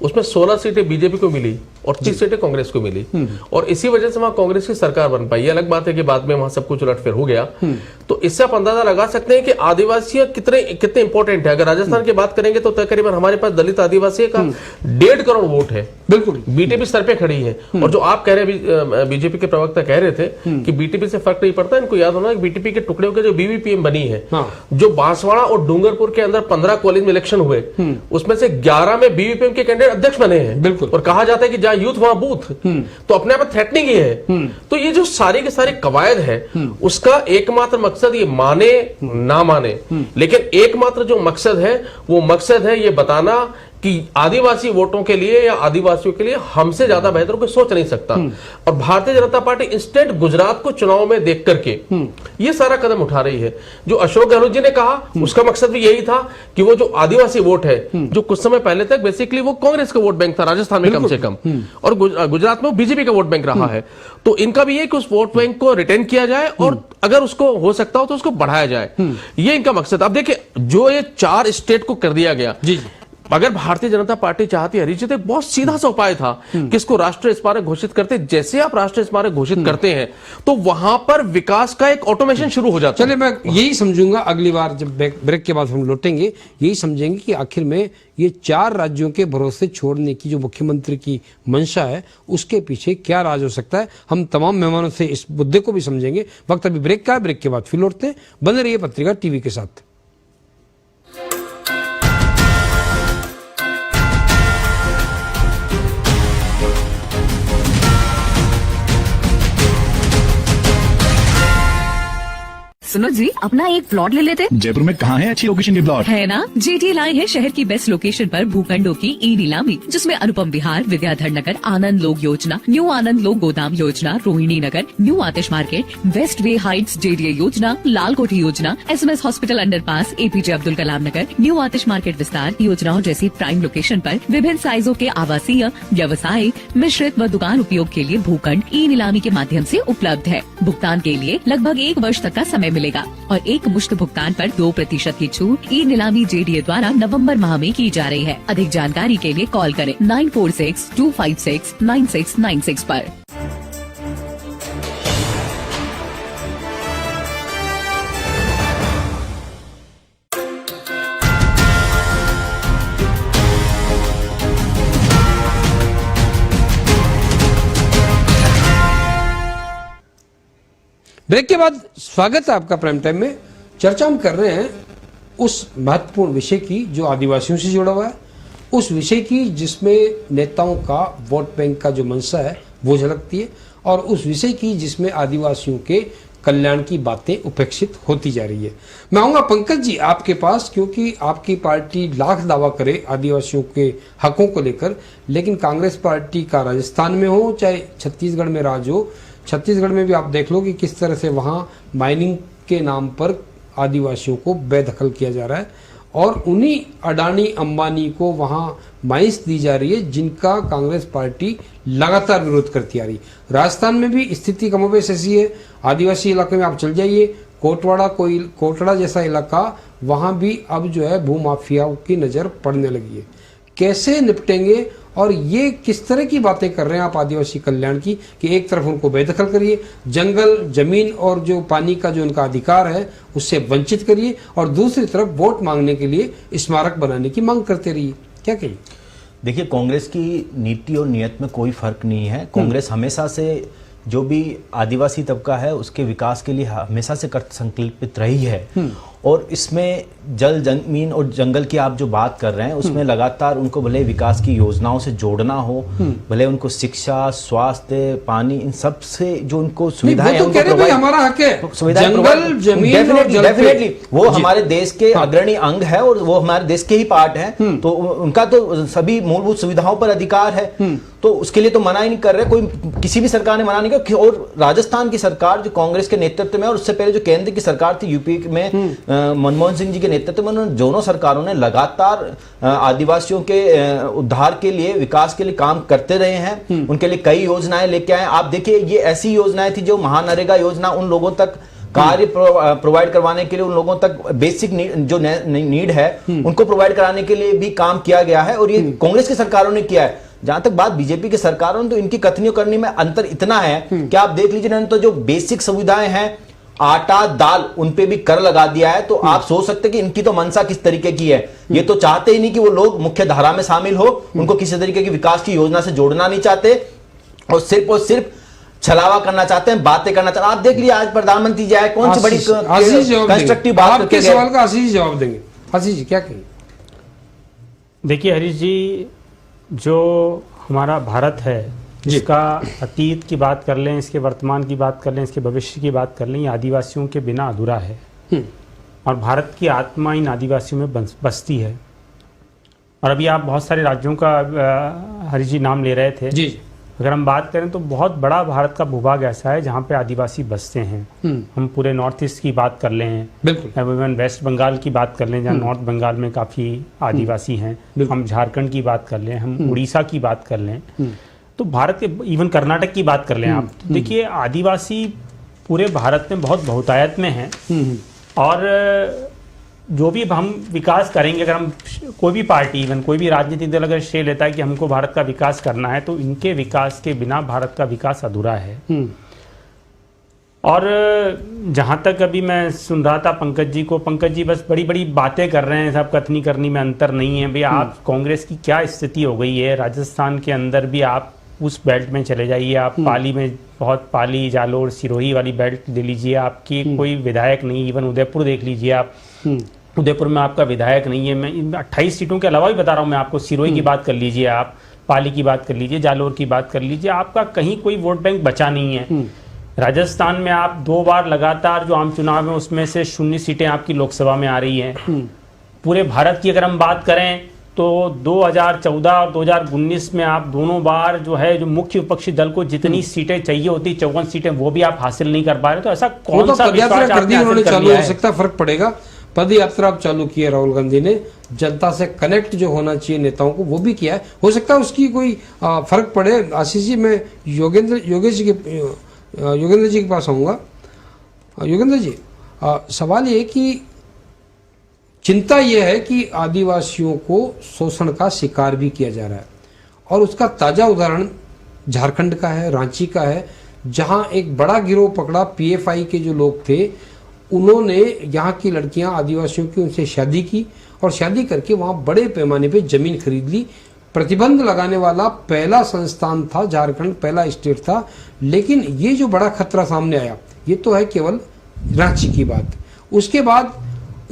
[SPEAKER 6] उसमें 16 सीटें बीजेपी को मिली और 30 सीटें कांग्रेस को मिली, और इसी वजह से वहां कांग्रेस की सरकार बन पाई। ये अलग बात है कि बाद में वहां सब कुछ उलटफेर हो गया। तो इससे आप अंदाजा लगा सकते हैं कि आदिवासी कितने इंपॉर्टेंट है। अगर राजस्थान की बात करेंगे तो तकरीबन हमारे पास दलित आदिवासी का 1.5 करोड़ वोट है, बिल्कुल बीटीपी सर पे खड़ी है। और जो आप कह रहे हैं, बीजेपी के प्रवक्ता कह रहे थे कि बीटीपी से फर्क नहीं पड़ता, इनको याद होना बीटीपी के टुकड़े के जो बीवीपीएम बनी है, जो बांसवाड़ा और डूंगरपुर के अंदर 15 कॉलेज में इलेक्शन हुए, उसमें से 11 में बीवीपीएम के कैंडिडेट अध्यक्ष बने हैं, बिल्कुल, और कहा जाता है कि जहां यूथ वहां बूथ, तो अपने आप थ्रेटनिंग ही है। तो ये जो सारी के सारे कवायद है, उसका एकमात्र मकसद ये माने ना माने, लेकिन एकमात्र जो मकसद है वो मकसद है ये बताना कि आदिवासी वोटों के लिए या आदिवासियों के लिए हमसे ज्यादा बेहतर कोई सोच नहीं सकता। और भारतीय जनता पार्टी इंस्टेंट गुजरात को चुनाव में देख करके ये सारा कदम उठा रही है। जो अशोक गहलोत जी ने कहा उसका मकसद भी यही था कि वो जो आदिवासी वोट है, जो कुछ समय पहले तक बेसिकली वो कांग्रेस का वोट बैंक था राजस्थान में कम से कम, और गुजरात में बीजेपी का वोट बैंक रहा है, तो इनका भी ये कि उस वोट बैंक को रिटेन किया जाए और अगर उसको हो सकता हो तो उसको बढ़ाया जाए, ये इनका मकसद। अब देखिए, जो ये 4 स्टेट को कर दिया गया, अगर भारतीय जनता पार्टी चाहती है, तो एक बहुत सीधा सा उपाय था कि इसको राष्ट्रीय स्मारक घोषित करते। जैसे आप राष्ट्रीय स्मारक घोषित करते हैं तो वहां पर विकास का एक ऑटोमेशन शुरू हो जाता है।
[SPEAKER 1] चलिए, मैं यही समझूंगा, अगली बार जब ब्रेक के बाद हम लौटेंगे यही समझेंगे कि आखिर में ये 4 राज्यों के भरोसे छोड़ने की जो मुख्यमंत्री की मंशा है, उसके पीछे क्या राज हो सकता है। हम तमाम मेहमानों से इस मुद्दे को भी समझेंगे। वक्त अभी ब्रेक का है, ब्रेक के बाद फिर लौटते हैं। बने रहिए पत्रिका टीवी के साथ।
[SPEAKER 16] सुनो जी, अपना एक प्लॉट ले लेते।
[SPEAKER 17] जयपुर में कहाँ है अच्छी लोकेशन के प्लॉट?
[SPEAKER 16] है ना, जेटी लाए हैं शहर की बेस्ट लोकेशन पर भूखंडों की ई नीलामी, जिसमें अनुपम विहार, विद्याधर नगर, आनंद लोक योजना, न्यू आनंद लोक गोदाम योजना, Rohini Nagar, new Atish market, West Way Heights JDA योजना, लाल कोठी योजना, SMS hospital underpass, APJ Abdul Kalam Nagar, new Atish market विस्तार योजनाओं जैसी प्राइम लोकेशन पर विभिन्न साइजों के आवासीय, व्यवसायिक, मिश्रित व दुकान उपयोग के लिए भूखंड ई नीलामी के माध्यम से उपलब्ध है। भुगतान के लिए लगभग 1 वर्ष तक का समय मिलेगा और एक मुश्त भुगतान पर 2% की छूट ई नीलामी जेडीए द्वारा नवंबर माह में की जा रही है। अधिक जानकारी के लिए कॉल करें 9462569696 पर।
[SPEAKER 1] ब्रेक के बाद स्वागत है आपका प्राइम टाइम में। चर्चा हम कर रहे हैं उस महत्वपूर्ण विषय की जो आदिवासियों से जुड़ा हुआ है, उस विषय की जिसमें नेताओं का वोट बैंक का जो मंशा है वो झलकती है, और उस विषय की जिसमें आदिवासियों के कल्याण की बातें उपेक्षित होती जा रही है। मैं आऊँगा पंकज जी आपके पास, क्योंकि आपकी पार्टी लाख दावा करे आदिवासियों के हकों को लेकर, लेकिन कांग्रेस पार्टी का राजस्थान में हो चाहे छत्तीसगढ़ में राज हो, छत्तीसगढ़ में भी आप देख लो कि किस तरह से वहाँ माइनिंग के नाम पर आदिवासियों को बेदखल किया जा रहा है, और उन्हीं अडानी अंबानी को वहाँ माइंस दी जा रही है जिनका कांग्रेस पार्टी लगातार विरोध करती आ रही। राजस्थान में भी स्थिति कमोबेश ऐसी है। आदिवासी इलाके में आप चल जाइए, कोटड़ा जैसा इलाका, वहाँ भी अब जो है भूमाफियाओं की नज़र पड़ने लगी है। कैसे निपटेंगे, और ये किस तरह की बातें कर रहे हैं आप आदिवासी कल्याण की कि एक तरफ उनको बेदखल करिए, जंगल, जमीन और जो पानी का जो उनका अधिकार है उससे वंचित करिए, और दूसरी तरफ वोट मांगने के लिए स्मारक बनाने की मांग करते रहिए। क्या कहिए?
[SPEAKER 8] देखिए, कांग्रेस की नीति और नियत में कोई फर्क नहीं है। कांग्रेस हमेशा से जो भी आदिवासी तबका है उसके विकास के लिए हमेशा से संकल्पित रही है। और इसमें जल, जमीन और जंगल की आप जो बात कर रहे हैं उसमें लगातार उनको भले विकास की योजनाओं से जोड़ना हो, भले उनको शिक्षा, स्वास्थ्य, पानी, इन सब से जो उनको सुविधाएं
[SPEAKER 1] तो हमारा हक है, जंगल, जमीन,
[SPEAKER 8] डेफिनेटली वो हमारे देश के अग्रणी अंग है और वो हमारे देश के ही पार्ट है, तो उनका तो सभी मूलभूत सुविधाओं पर अधिकार है, तो उसके लिए तो मना ही नहीं कर रहे, कोई किसी भी सरकार ने मना नहीं किया। और राजस्थान की सरकार जो कांग्रेस के नेतृत्व में और उससे पहले जो केंद्र की सरकार थी यूपी में मनमोहन सिंह जी के नेतृत्व में, उन्होंने दोनों सरकारों ने लगातार आदिवासियों के उद्धार के लिए, विकास के लिए काम करते रहे हैं। उनके लिए कई योजनाएं लेके आए। आप देखिए, ये ऐसी योजनाएं थी जो महानरेगा योजना, उन लोगों तक कार्य प्रोवाइड करवाने के लिए, उन लोगों तक बेसिक जो नीड है उनको प्रोवाइड कराने के लिए भी काम किया गया है, और ये कांग्रेस की सरकारों ने किया है। जहां तक बात बीजेपी की सरकारों ने, तो इनकी कथनी करनी में अंतर इतना है कि आप देख लीजिए, इन्होंने तो जो बेसिक सुविधाएं हैं, आटा, दाल, उन पे भी कर लगा दिया है। तो आप सोच सकते हैं कि इनकी तो मंशा किस तरीके की है। ये तो चाहते ही नहीं कि वो लोग मुख्य धारा में शामिल हो, उनको किसी तरीके की विकास की योजना से जोड़ना नहीं चाहते, और सिर्फ छलावा करना चाहते हैं, बातें करना चाहते हैं। आप देख लीजिए, आज प्रधानमंत्री जी आए, कौन सी बड़ी कंस्ट्रक्टिव बात
[SPEAKER 1] आपके सवाल का आशीष जवाब देंगे। आशीष जी क्या कहेंगे?
[SPEAKER 7] देखिए हरीश जी, जो हमारा भारत है, जिसका अतीत की बात कर लें, इसके वर्तमान की बात कर लें, इसके भविष्य की बात कर लें, ये आदिवासियों के बिना अधूरा है। और भारत की आत्मा इन आदिवासियों में बसती है। और अभी आप बहुत सारे राज्यों का हरीश जी नाम ले रहे थे जी। अगर हम बात करें तो बहुत बड़ा भारत का भूभाग ऐसा है जहाँ पे आदिवासी बसते हैं। हम पूरे नॉर्थ ईस्ट की बात कर लें, इवन वेस्ट बंगाल की बात कर लें, जहाँ नॉर्थ बंगाल में काफ़ी आदिवासी हैं, हम झारखंड की बात कर लें, हम उड़ीसा की बात कर लें, तो भारत के इवन कर्नाटक की बात कर लें आप, तो देखिए आदिवासी पूरे भारत में बहुत बहुतायत में हैं। और जो भी हम विकास करेंगे, अगर हम कोई भी पार्टी, इवन कोई भी राजनीतिक दल अगर श्रेय लेता है कि हमको भारत का विकास करना है, तो इनके विकास के बिना भारत का विकास अधूरा है। और जहाँ तक अभी मैं सुन रहा था पंकज जी को, पंकज जी बस बड़ी बड़ी बातें कर रहे हैं, सब कथनी करनी में अंतर नहीं है। भैया आप कांग्रेस की क्या स्थिति हो गई है, राजस्थान के अंदर भी आप उस बेल्ट में चले जाइए, आप पाली में बहुत, पाली, जालोर, सिरोही वाली बेल्ट ले लीजिए, आपकी कोई विधायक नहीं, इवन उदयपुर देख लीजिए आप, उदयपुर में आपका विधायक नहीं है। मैं 28 सीटों के अलावा भी बता रहा हूँ मैं आपको, सिरोही की बात कर लीजिए, आप पाली की बात कर लीजिए, जालोर की बात कर लीजिए, आपका कहीं कोई वोट बैंक बचा नहीं है। राजस्थान में आप 2 बार लगातार जो आम चुनाव है उसमें से 0 सीटें आपकी लोकसभा में आ रही हैं। पूरे भारत की अगर हम बात करें तो 2014 और 2019 में आप दोनों बार जो है, जो मुख्य विपक्षी दल को जितनी सीटें चाहिए होती, 54 सीटें, वो भी आप हासिल नहीं कर पा रहे। तो ऐसा कौन सा विश्वास आपने हासिल कर लिया है?
[SPEAKER 1] हो सकता है फर्क पड़ेगा। पद यात्रा अब चालू की है राहुल गांधी ने, जनता से कनेक्ट जो होना चाहिए नेताओं को वो भी किया है, हो सकता है उसकी कोई फर्क पड़े। आशीष जी, मैं योगेंद्र जी के पास आऊँगा। योगेंद्र जी, सवाल ये कि चिंता यह है कि आदिवासियों को शोषण का शिकार भी किया जा रहा है, और उसका ताजा उदाहरण झारखंड का है, रांची का है, जहां एक बड़ा गिरोह पकड़ा। पीएफआई के जो लोग थे उन्होंने यहाँ की लड़कियां आदिवासियों की, उनसे शादी की, और शादी करके वहां बड़े पैमाने पे जमीन खरीद ली। प्रतिबंध लगाने वाला पहला संस्थान था झारखंड, पहला स्टेट था। लेकिन ये जो बड़ा खतरा सामने आया, ये तो है केवल रांची की बात। उसके बाद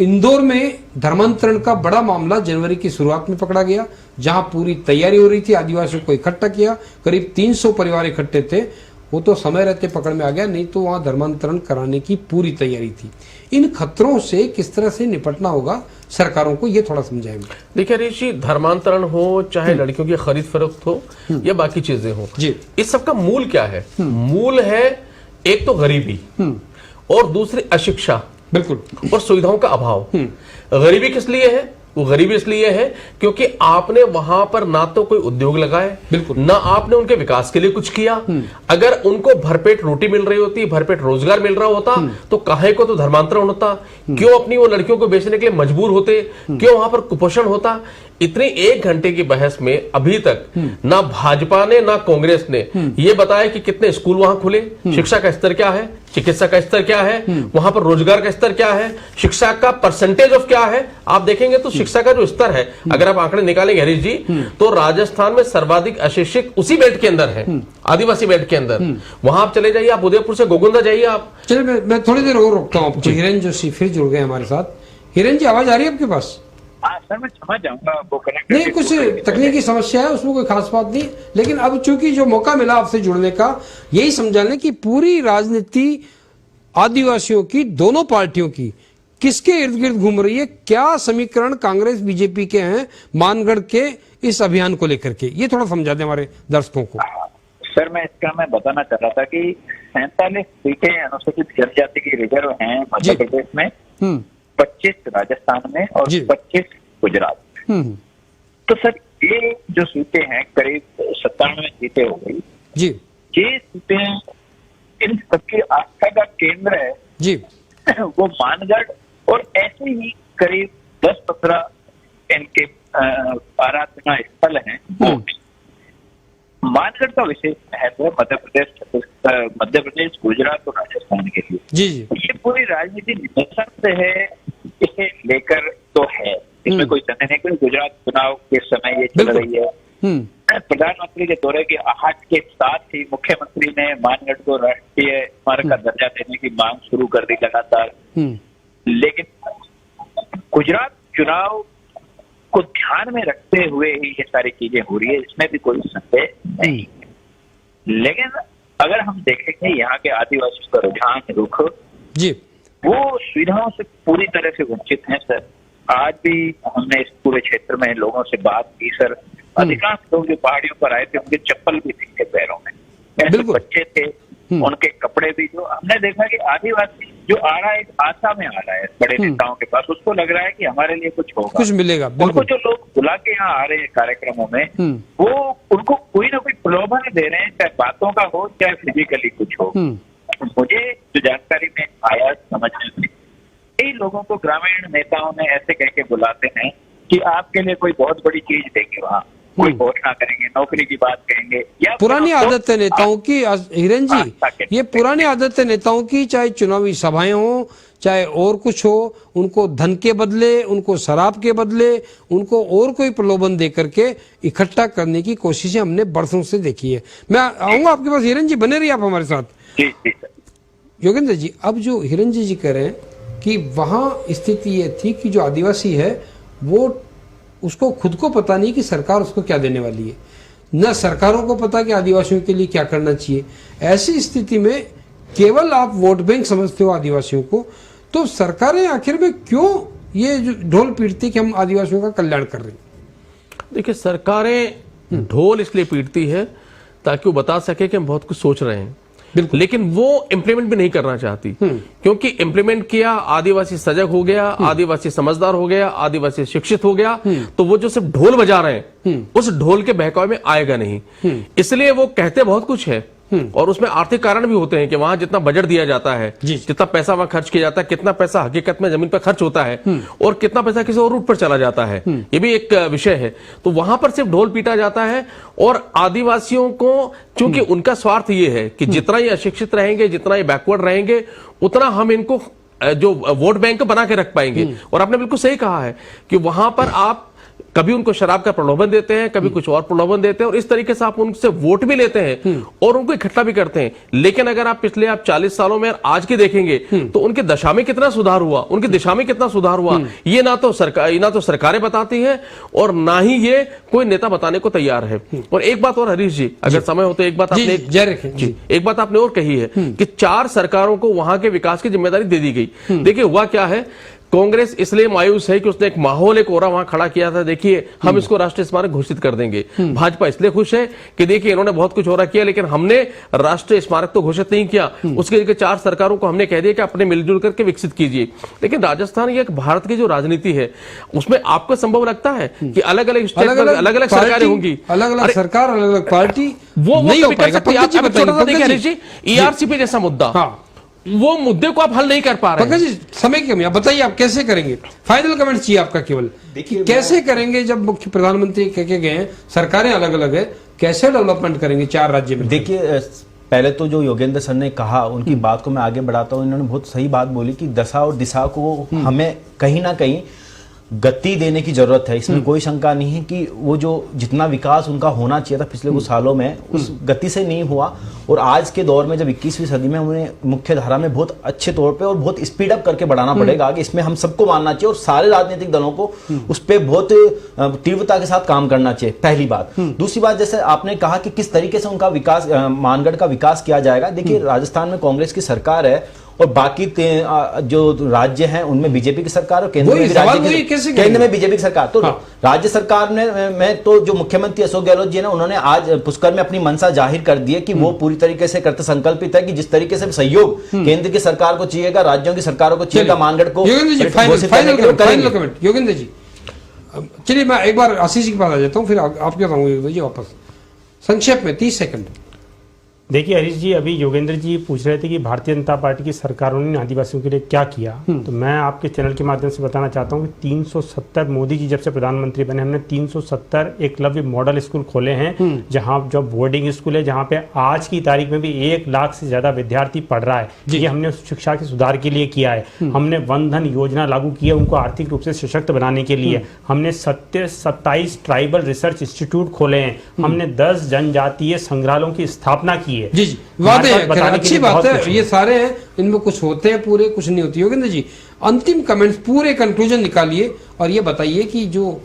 [SPEAKER 1] इंदौर में धर्मांतरण का बड़ा मामला जनवरी की शुरुआत में पकड़ा गया, जहां पूरी तैयारी हो रही थी, आदिवासियों को इकट्ठा किया, करीब 300 परिवार इकट्ठे थे। वो तो समय रहते पकड़ में आ गया, नहीं तो वहां धर्मांतरण कराने की पूरी तैयारी थी। इन खतरों से किस तरह से निपटना होगा सरकारों को, ये थोड़ा समझाएंगे।
[SPEAKER 6] देखिए ऋषि, धर्मांतरण हो, चाहे लड़कियों की खरीद फरोख्त हो या बाकी चीजें हो, इस सब का मूल क्या है? मूल है एक तो गरीबी, और दूसरी अशिक्षा, बिल्कुल, और सुविधाओं का अभाव। गरीबी किस लिए है? वो गरीबी इसलिए है क्योंकि आपने वहां पर ना तो कोई उद्योग लगाए, बिल्कुल, ना आपने उनके विकास के लिए कुछ किया। अगर उनको भरपेट रोटी मिल रही होती, भरपेट रोजगार मिल रहा होता, तो काहे को तो धर्मांतरण होता? क्यों अपनी वो लड़कियों को बेचने के लिए मजबूर होते? क्यों वहां पर कुपोषण होता? इतने 1 घंटे की बहस में अभी तक ना भाजपा ने ना कांग्रेस ने ये बताया कि कितने स्कूल वहां खुले, शिक्षा का स्तर क्या है, चिकित्सा का स्तर क्या है, वहां पर रोजगार का स्तर क्या है, शिक्षा का परसेंटेज ऑफ क्या है। आप देखेंगे तो शिक्षा का जो स्तर है, अगर आप आंकड़े निकालेंगे हरीश जी, तो राजस्थान में सर्वाधिक अशिक्षित उसी बेल्ट के अंदर है, आदिवासी बेल्ट के अंदर। वहां आप चले जाइए, आप उदयपुर से गोगुंदा जाइए आप।
[SPEAKER 1] चलिए मैं थोड़ी देर और रोकता हूँ आपको। हिरेन जोशी फिर जुड़ गए हमारे साथ। हिरेन जी, आवाज आ रही है आपके पास?
[SPEAKER 9] सर मैं समझ जाऊंगा, वो कनेक्ट
[SPEAKER 1] नहीं, कुछ तकनीकी समस्या है, उसमें कोई खास बात नहीं। लेकिन अब चूंकि जो मौका मिला आपसे जुड़ने का, यही समझा लें कि पूरी राजनीति आदिवासियों की, दोनों पार्टियों की, किसके इर्द गिर्द घूम रही है, क्या समीकरण कांग्रेस बीजेपी के हैं मानगढ़ के इस अभियान को लेकर के, ये थोड़ा समझा दें हमारे दर्शकों को।
[SPEAKER 9] सर मैं बताना चाह रहा था कि 47 सीटें अनुसूचित जनजाति की रिजर्व हैं मध्य प्रदेश में, 25 राजस्थान में और 25 गुजरात में। तो सर ये जो सीटें हैं करीब 97 सीटें हो गई
[SPEAKER 1] जी।
[SPEAKER 9] ये सीटें इन सबकी आस्था का केंद्र है
[SPEAKER 1] जी,
[SPEAKER 9] वो मानगढ़ और ऐसे ही करीब 10-15 इनके आराधना स्थल हैं। मानगढ़ का विशेष महत्व है मध्य प्रदेश, गुजरात और राजस्थान के लिए।
[SPEAKER 1] जी जी,
[SPEAKER 9] ये पूरी राजनीति निशक्त है, इसे लेकर तो है, इसमें कोई संदेह नहीं। क्योंकि गुजरात चुनाव के समय ये चल रही है। प्रधानमंत्री के दौरे के आहट के साथ ही मुख्यमंत्री ने मानगढ़ को राष्ट्रीय स्मारक का दर्जा देने की मांग शुरू कर दी लगातार। लेकिन गुजरात चुनाव को ध्यान में रखते हुए ही ये सारी चीजें हो रही है, इसमें भी कोई संदेह नहीं है। लेकिन अगर हम देखेंगे यहाँ के आदिवासी का रुझान, रुख
[SPEAKER 1] जी,
[SPEAKER 9] वो सुविधाओं से पूरी तरह से वंचित हैं सर। आज भी हमने इस पूरे क्षेत्र में लोगों से बात की सर, अधिकांश लोग जो पहाड़ियों पर आए थे उनके चप्पल भी थे पैरों में, ऐसे बच्चे थे, उनके कपड़े भी। जो हमने देखा कि आदिवासी जो आ रहा है, एक आशा में आ रहा है बड़े नेताओं के पास, उसको लग रहा है कि हमारे लिए कुछ होगा,
[SPEAKER 1] कुछ मिलेगा।
[SPEAKER 9] उनको जो लोग बुला के यहाँ आ रहे हैं कार्यक्रमों में, वो उनको कोई ना कोई प्रलोभन दे रहे हैं, चाहे बातों का हो चाहे फिजिकली कुछ हो। मुझे जो जानकारी में आया समझने में, कई लोगों को ग्रामीण नेताओं ने ऐसे कह के बुलाते हैं कि आपके लिए कोई बहुत बड़ी चीज देंगे, वहाँ कोई घोषणा करेंगे, नौकरी की बात कहेंगे, या
[SPEAKER 1] पुरानी आदत है नेताओं की। हिरेन जी, ये पुरानी आदत है नेताओं की, चाहे चुनावी सभाएं हो चाहे और कुछ हो, उनको धन के बदले, उनको शराब के बदले, उनको और कोई प्रलोभन दे करके इकट्ठा करने की कोशिशें हमने बरसों से देखी है। मैं आऊंगा आपके पास, हिरेन जी बने रहिए आप हमारे साथ। योगेंद्र जी, अब जो हिरेन जी कह रहे हैं कि वहां स्थिति ये थी कि जो आदिवासी है वो, उसको खुद को पता नहीं कि सरकार उसको क्या देने वाली है, न सरकारों को पता कि आदिवासियों के लिए क्या करना चाहिए। ऐसी स्थिति में केवल आप वोट बैंक समझते हो आदिवासियों को, तो सरकारें आखिर में क्यों ये जो ढोल पीटती कि हम आदिवासियों का कल्याण कर रहे हैं?
[SPEAKER 6] देखिए, सरकारें ढोल इसलिए पीटती है ताकि वो बता सके कि हम बहुत कुछ सोच रहे हैं, लेकिन वो इम्प्लीमेंट भी नहीं करना चाहती। क्योंकि इम्प्लीमेंट किया, आदिवासी सजग हो गया, आदिवासी समझदार हो गया, आदिवासी शिक्षित हो गया, तो वो जो सिर्फ ढोल बजा रहे हैं उस ढोल के बहकावे में आएगा नहीं। इसलिए वो कहते बहुत कुछ है, और उसमें आर्थिक कारण भी होते हैं कि वहां जितना बजट दिया जाता है, जितना पैसा वहां खर्च किया जाता है, कितना पैसा हकीकत में जमीन पर खर्च होता है, और कितना पैसा किसी और रूट पर चला जाता है, ये भी एक विषय है। तो वहां पर सिर्फ ढोल पीटा जाता है, और आदिवासियों को चूंकि उनका स्वार्थ ये है कि जितना ये अशिक्षित रहेंगे, जितना ये बैकवर्ड रहेंगे, उतना हम इनको जो वोट बैंक बना के रख पाएंगे। और आपने बिल्कुल सही कहा है कि वहां पर आप कभी उनको शराब का प्रलोभन देते हैं, कभी कुछ और प्रलोभन देते हैं, और इस तरीके से आप उनसे वोट भी लेते हैं और उनको इकट्ठा भी करते हैं। लेकिन अगर आप पिछले 40 सालों में आज के देखेंगे तो उनकी दशा में कितना सुधार हुआ, उनकी दिशा में कितना सुधार हुआ, ये ना तो सरकारें बताती है और ना ही ये कोई नेता बताने को तैयार है। और एक बात और हरीश जी, अगर समय हो तो एक बात आपने एक बात आपने और कही है कि 4 सरकारों को वहां के विकास की जिम्मेदारी दे दी गई। देखिए हुआ क्या है, कांग्रेस इसलिए मायूस है कि उसने एक माहौल, एक ओरा वहां खड़ा किया था, देखिए हम इसको राष्ट्रीय स्मारक घोषित कर देंगे। भाजपा इसलिए खुश है कि देखिए इन्होंने बहुत कुछ ओरा किया, लेकिन हमने राष्ट्रीय स्मारक तो घोषित नहीं किया, उसके जगह 4 सरकारों को हमने कह दिया कि अपने मिलजुल करके विकसित कीजिए। लेकिन राजस्थान, ये भारत की जो राजनीति है उसमें आपको संभव लगता है कि अलग अलग स्टेट में अलग अलग सरकारें होंगी,
[SPEAKER 1] अलग अलग सरकार, अलग अलग पार्टी,
[SPEAKER 6] वो नहीं हो पाएगा। ERCP जैसा मुद्दा, वो मुद्दे को आप हल नहीं कर पा रहे
[SPEAKER 1] पंकज जी, समय की कमी, आप बताइए आप कैसे करेंगे? फाइनल कमेंट चाहिए आपका केवल।
[SPEAKER 8] देखिए,
[SPEAKER 1] कैसे करेंगे जब मुख्य प्रधानमंत्री कह के गए हैं, सरकारें अलग अलग है, कैसे डेवलपमेंट करेंगे 4 राज्य में?
[SPEAKER 8] देखिए, पहले तो जो योगेंद्र सर ने कहा उनकी बात को मैं आगे बढ़ाता हूँ। इन्होंने बहुत सही बात बोली कि दशा और दिशा को हमें कहीं ना कहीं गति देने की जरूरत है। इसमें कोई शंका नहीं है कि वो जो जितना विकास उनका होना चाहिए था पिछले कुछ सालों में, उस गति से नहीं हुआ। और आज के दौर में जब 21वीं सदी में उन्हें मुख्य धारा में बहुत अच्छे तौर पे और बहुत स्पीड अप करके बढ़ाना पड़ेगा आगे, इसमें हम सबको मानना चाहिए और सारे राजनीतिक दलों को उस पर बहुत तीव्रता के साथ काम करना चाहिए, पहली बात। दूसरी बात, जैसे आपने कहा कि किस तरीके से उनका विकास, मानगढ़ का विकास किया जाएगा। देखिए, राजस्थान में कांग्रेस की सरकार है और बाकी जो राज्य हैं उनमें बीजेपी की सरकार और केंद्र में बीजेपी की सरकार। तो राज्य सरकार में तो जो मुख्यमंत्री अशोक गहलोत जी ने, उन्होंने आज पुष्कर में अपनी मंशा जाहिर कर दी है कि वो पूरी तरीके से कृत संकल्पित है कि जिस तरीके से सहयोग केंद्र की सरकार को चाहिएगा, राज्यों की सरकारों को चाहिएगा, मानगढ़ को
[SPEAKER 1] योगेंद्र जी, चलिए मैं एक बार आशीष के पास आ जाता हूँ, फिर आपके बताऊंगा जी वापस संक्षेप में 30 सेकंड।
[SPEAKER 7] देखिए हरीश जी, अभी योगेंद्र जी पूछ रहे थे कि भारतीय जनता पार्टी की सरकारों ने आदिवासियों के लिए क्या किया। तो मैं आपके चैनल के माध्यम से बताना चाहता हूँ कि 370 मोदी जी जब से प्रधानमंत्री बने, हमने 370 एकलव्य मॉडल स्कूल खोले हैं, जहाँ जो बोर्डिंग स्कूल है, जहाँ पे आज की तारीख में भी 1 लाख से ज्यादा विद्यार्थी पढ़ रहा है। ये हमने शिक्षा के सुधार के लिए किया है। हमने वन धन योजना लागू की है, उनको आर्थिक रूप से सशक्त बनाने के लिए। हमने 27 ट्राइबल रिसर्च इंस्टीट्यूट खोले हैं। हमने 10 जनजातीय संग्रहालयों की स्थापना की है।
[SPEAKER 1] जी जी, वादे हैं, अच्छी बात है, ये सारे हैं, इनमें कुछ होते हैं पूरे, कुछ नहीं होती। योगेंद्र जी, अंतिम कमेंट्स, पूरे कंक्लूजन निकालिए और ये बताइए कि जो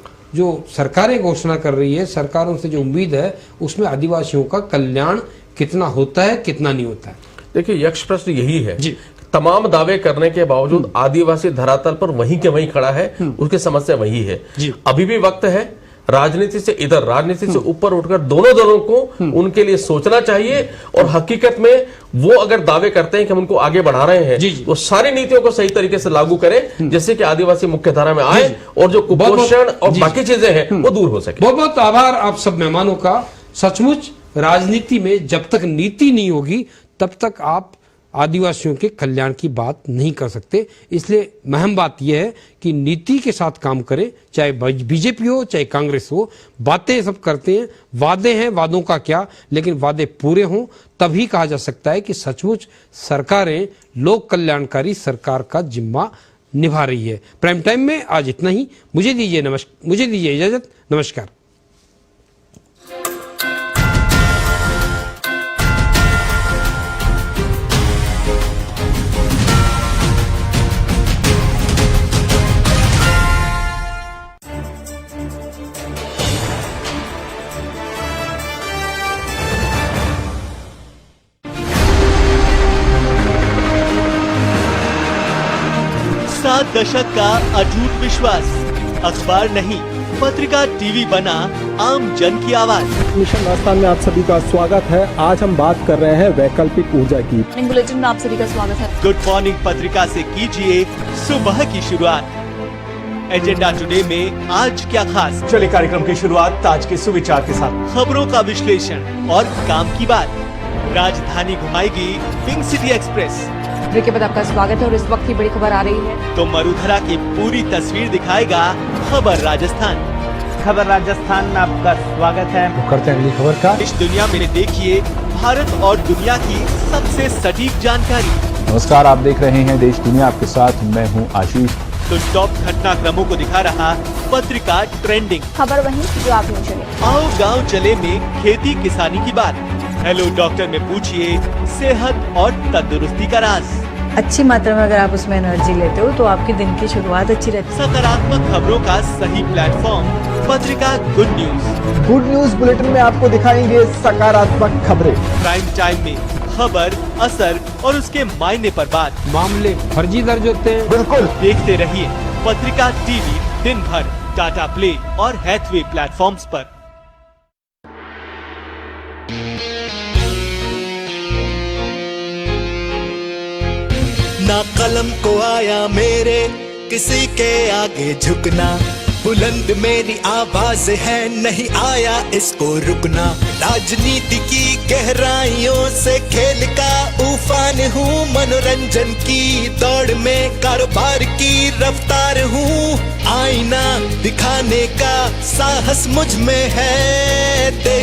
[SPEAKER 1] सरकारें घोषणा कर रही है, सरकारों से जो उम्मीद है, उसमें आदिवासियों का कल्याण कितना होता है, कितना नहीं होता है?
[SPEAKER 6] देखिए, यक्ष प्रश्न यही है जी, तमाम दावे करने के बावजूद आदिवासी धरातल पर वहीं के वहीं खड़ा है, उसकी समस्या वही है। अभी भी वक्त है राजनीति से इधर, राजनीति से ऊपर उठकर दोनों दलों को उनके लिए सोचना चाहिए और हकीकत में वो अगर दावे करते हैं कि हम उनको आगे बढ़ा रहे हैं, वो सारी नीतियों को सही तरीके से लागू करें, जैसे कि आदिवासी मुख्य धारा में आए और जो कुपोषण और बाकी चीजें हैं वो दूर हो सके।
[SPEAKER 1] बहुत बहुत आभार आप सब मेहमानों का। सचमुच राजनीति में जब तक नीति नहीं होगी तब तक आप आदिवासियों के कल्याण की बात नहीं कर सकते। इसलिए महम बात यह है कि नीति के साथ काम करें, चाहे बीजेपी हो चाहे कांग्रेस हो। बातें सब करते हैं, वादे हैं, वादों का क्या, लेकिन वादे पूरे हों तभी कहा जा सकता है कि सचमुच सरकारें लोक कल्याणकारी सरकार का जिम्मा निभा रही है। प्राइम टाइम में आज इतना ही। मुझे दीजिए इजाजत। नमस्कार।
[SPEAKER 18] दशक का अटूट विश्वास, अखबार नहीं पत्रिका टीवी बना आम जन की आवाज।
[SPEAKER 19] मिशन राजस्थान में आप सभी का स्वागत है। आज हम बात कर रहे हैं वैकल्पिक ऊर्जा की।
[SPEAKER 11] बुलेटिन में आप सभी का स्वागत है।
[SPEAKER 18] गुड मॉर्निंग पत्रिका से कीजिए सुबह की शुरुआत। एजेंडा टुडे में आज क्या खास,
[SPEAKER 19] चलिए कार्यक्रम की शुरुआत आज के सुविचार के साथ।
[SPEAKER 18] खबरों का विश्लेषण और काम की बात। राजधानी घुमाएगी पिंक सिटी एक्सप्रेस।
[SPEAKER 20] ब्रेक के बाद आपका स्वागत है और इस वक्त की बड़ी खबर आ रही है
[SPEAKER 18] तो मरुधरा की पूरी तस्वीर दिखाएगा खबर राजस्थान।
[SPEAKER 21] खबर राजस्थान में आपका स्वागत है।
[SPEAKER 19] तो करते हैं अगली खबर का।
[SPEAKER 18] इस दुनिया में देखिए भारत और दुनिया की सबसे सटीक जानकारी।
[SPEAKER 17] नमस्कार, आप देख रहे हैं देश दुनिया, आपके साथ मैं हूं आशीष।
[SPEAKER 18] तो टॉप घटनाक्रमों को दिखा रहा पत्रिका ट्रेंडिंग।
[SPEAKER 12] खबर वही जो आप नहीं चले।
[SPEAKER 18] आओ गाँव चले में खेती किसानी की बात। हेलो डॉक्टर में पूछिए सेहत और तंदुरुस्ती का राज।
[SPEAKER 20] अच्छी मात्रा में अगर आप उसमें एनर्जी लेते हो तो आपके दिन की शुरुआत अच्छी रहती है।
[SPEAKER 18] सकारात्मक खबरों का सही प्लेटफॉर्म पत्रिका good news.
[SPEAKER 19] Good news bulletin में आपको दिखाएंगे सकारात्मक खबरें।
[SPEAKER 18] प्राइम टाइम में खबर, असर और उसके मायने पर बात।
[SPEAKER 1] मामले फर्जी दर्ज होते हैं।
[SPEAKER 19] बिल्कुल
[SPEAKER 18] देखते रहिए पत्रिका टीवी दिन भर टाटा प्ले और हैथवे प्लेटफॉर्म्स पर।
[SPEAKER 22] ना कलम को आया मेरे किसी के आगे झुकना,
[SPEAKER 2] बुलंद मेरी आवाज है, नहीं आया इसको रुकना। राजनीति की गहराइयों से खेल का उफान हूँ, मनोरंजन की दौड़ में कारोबार की रफ्तार हूँ। आईना दिखाने का साहस मुझ में है,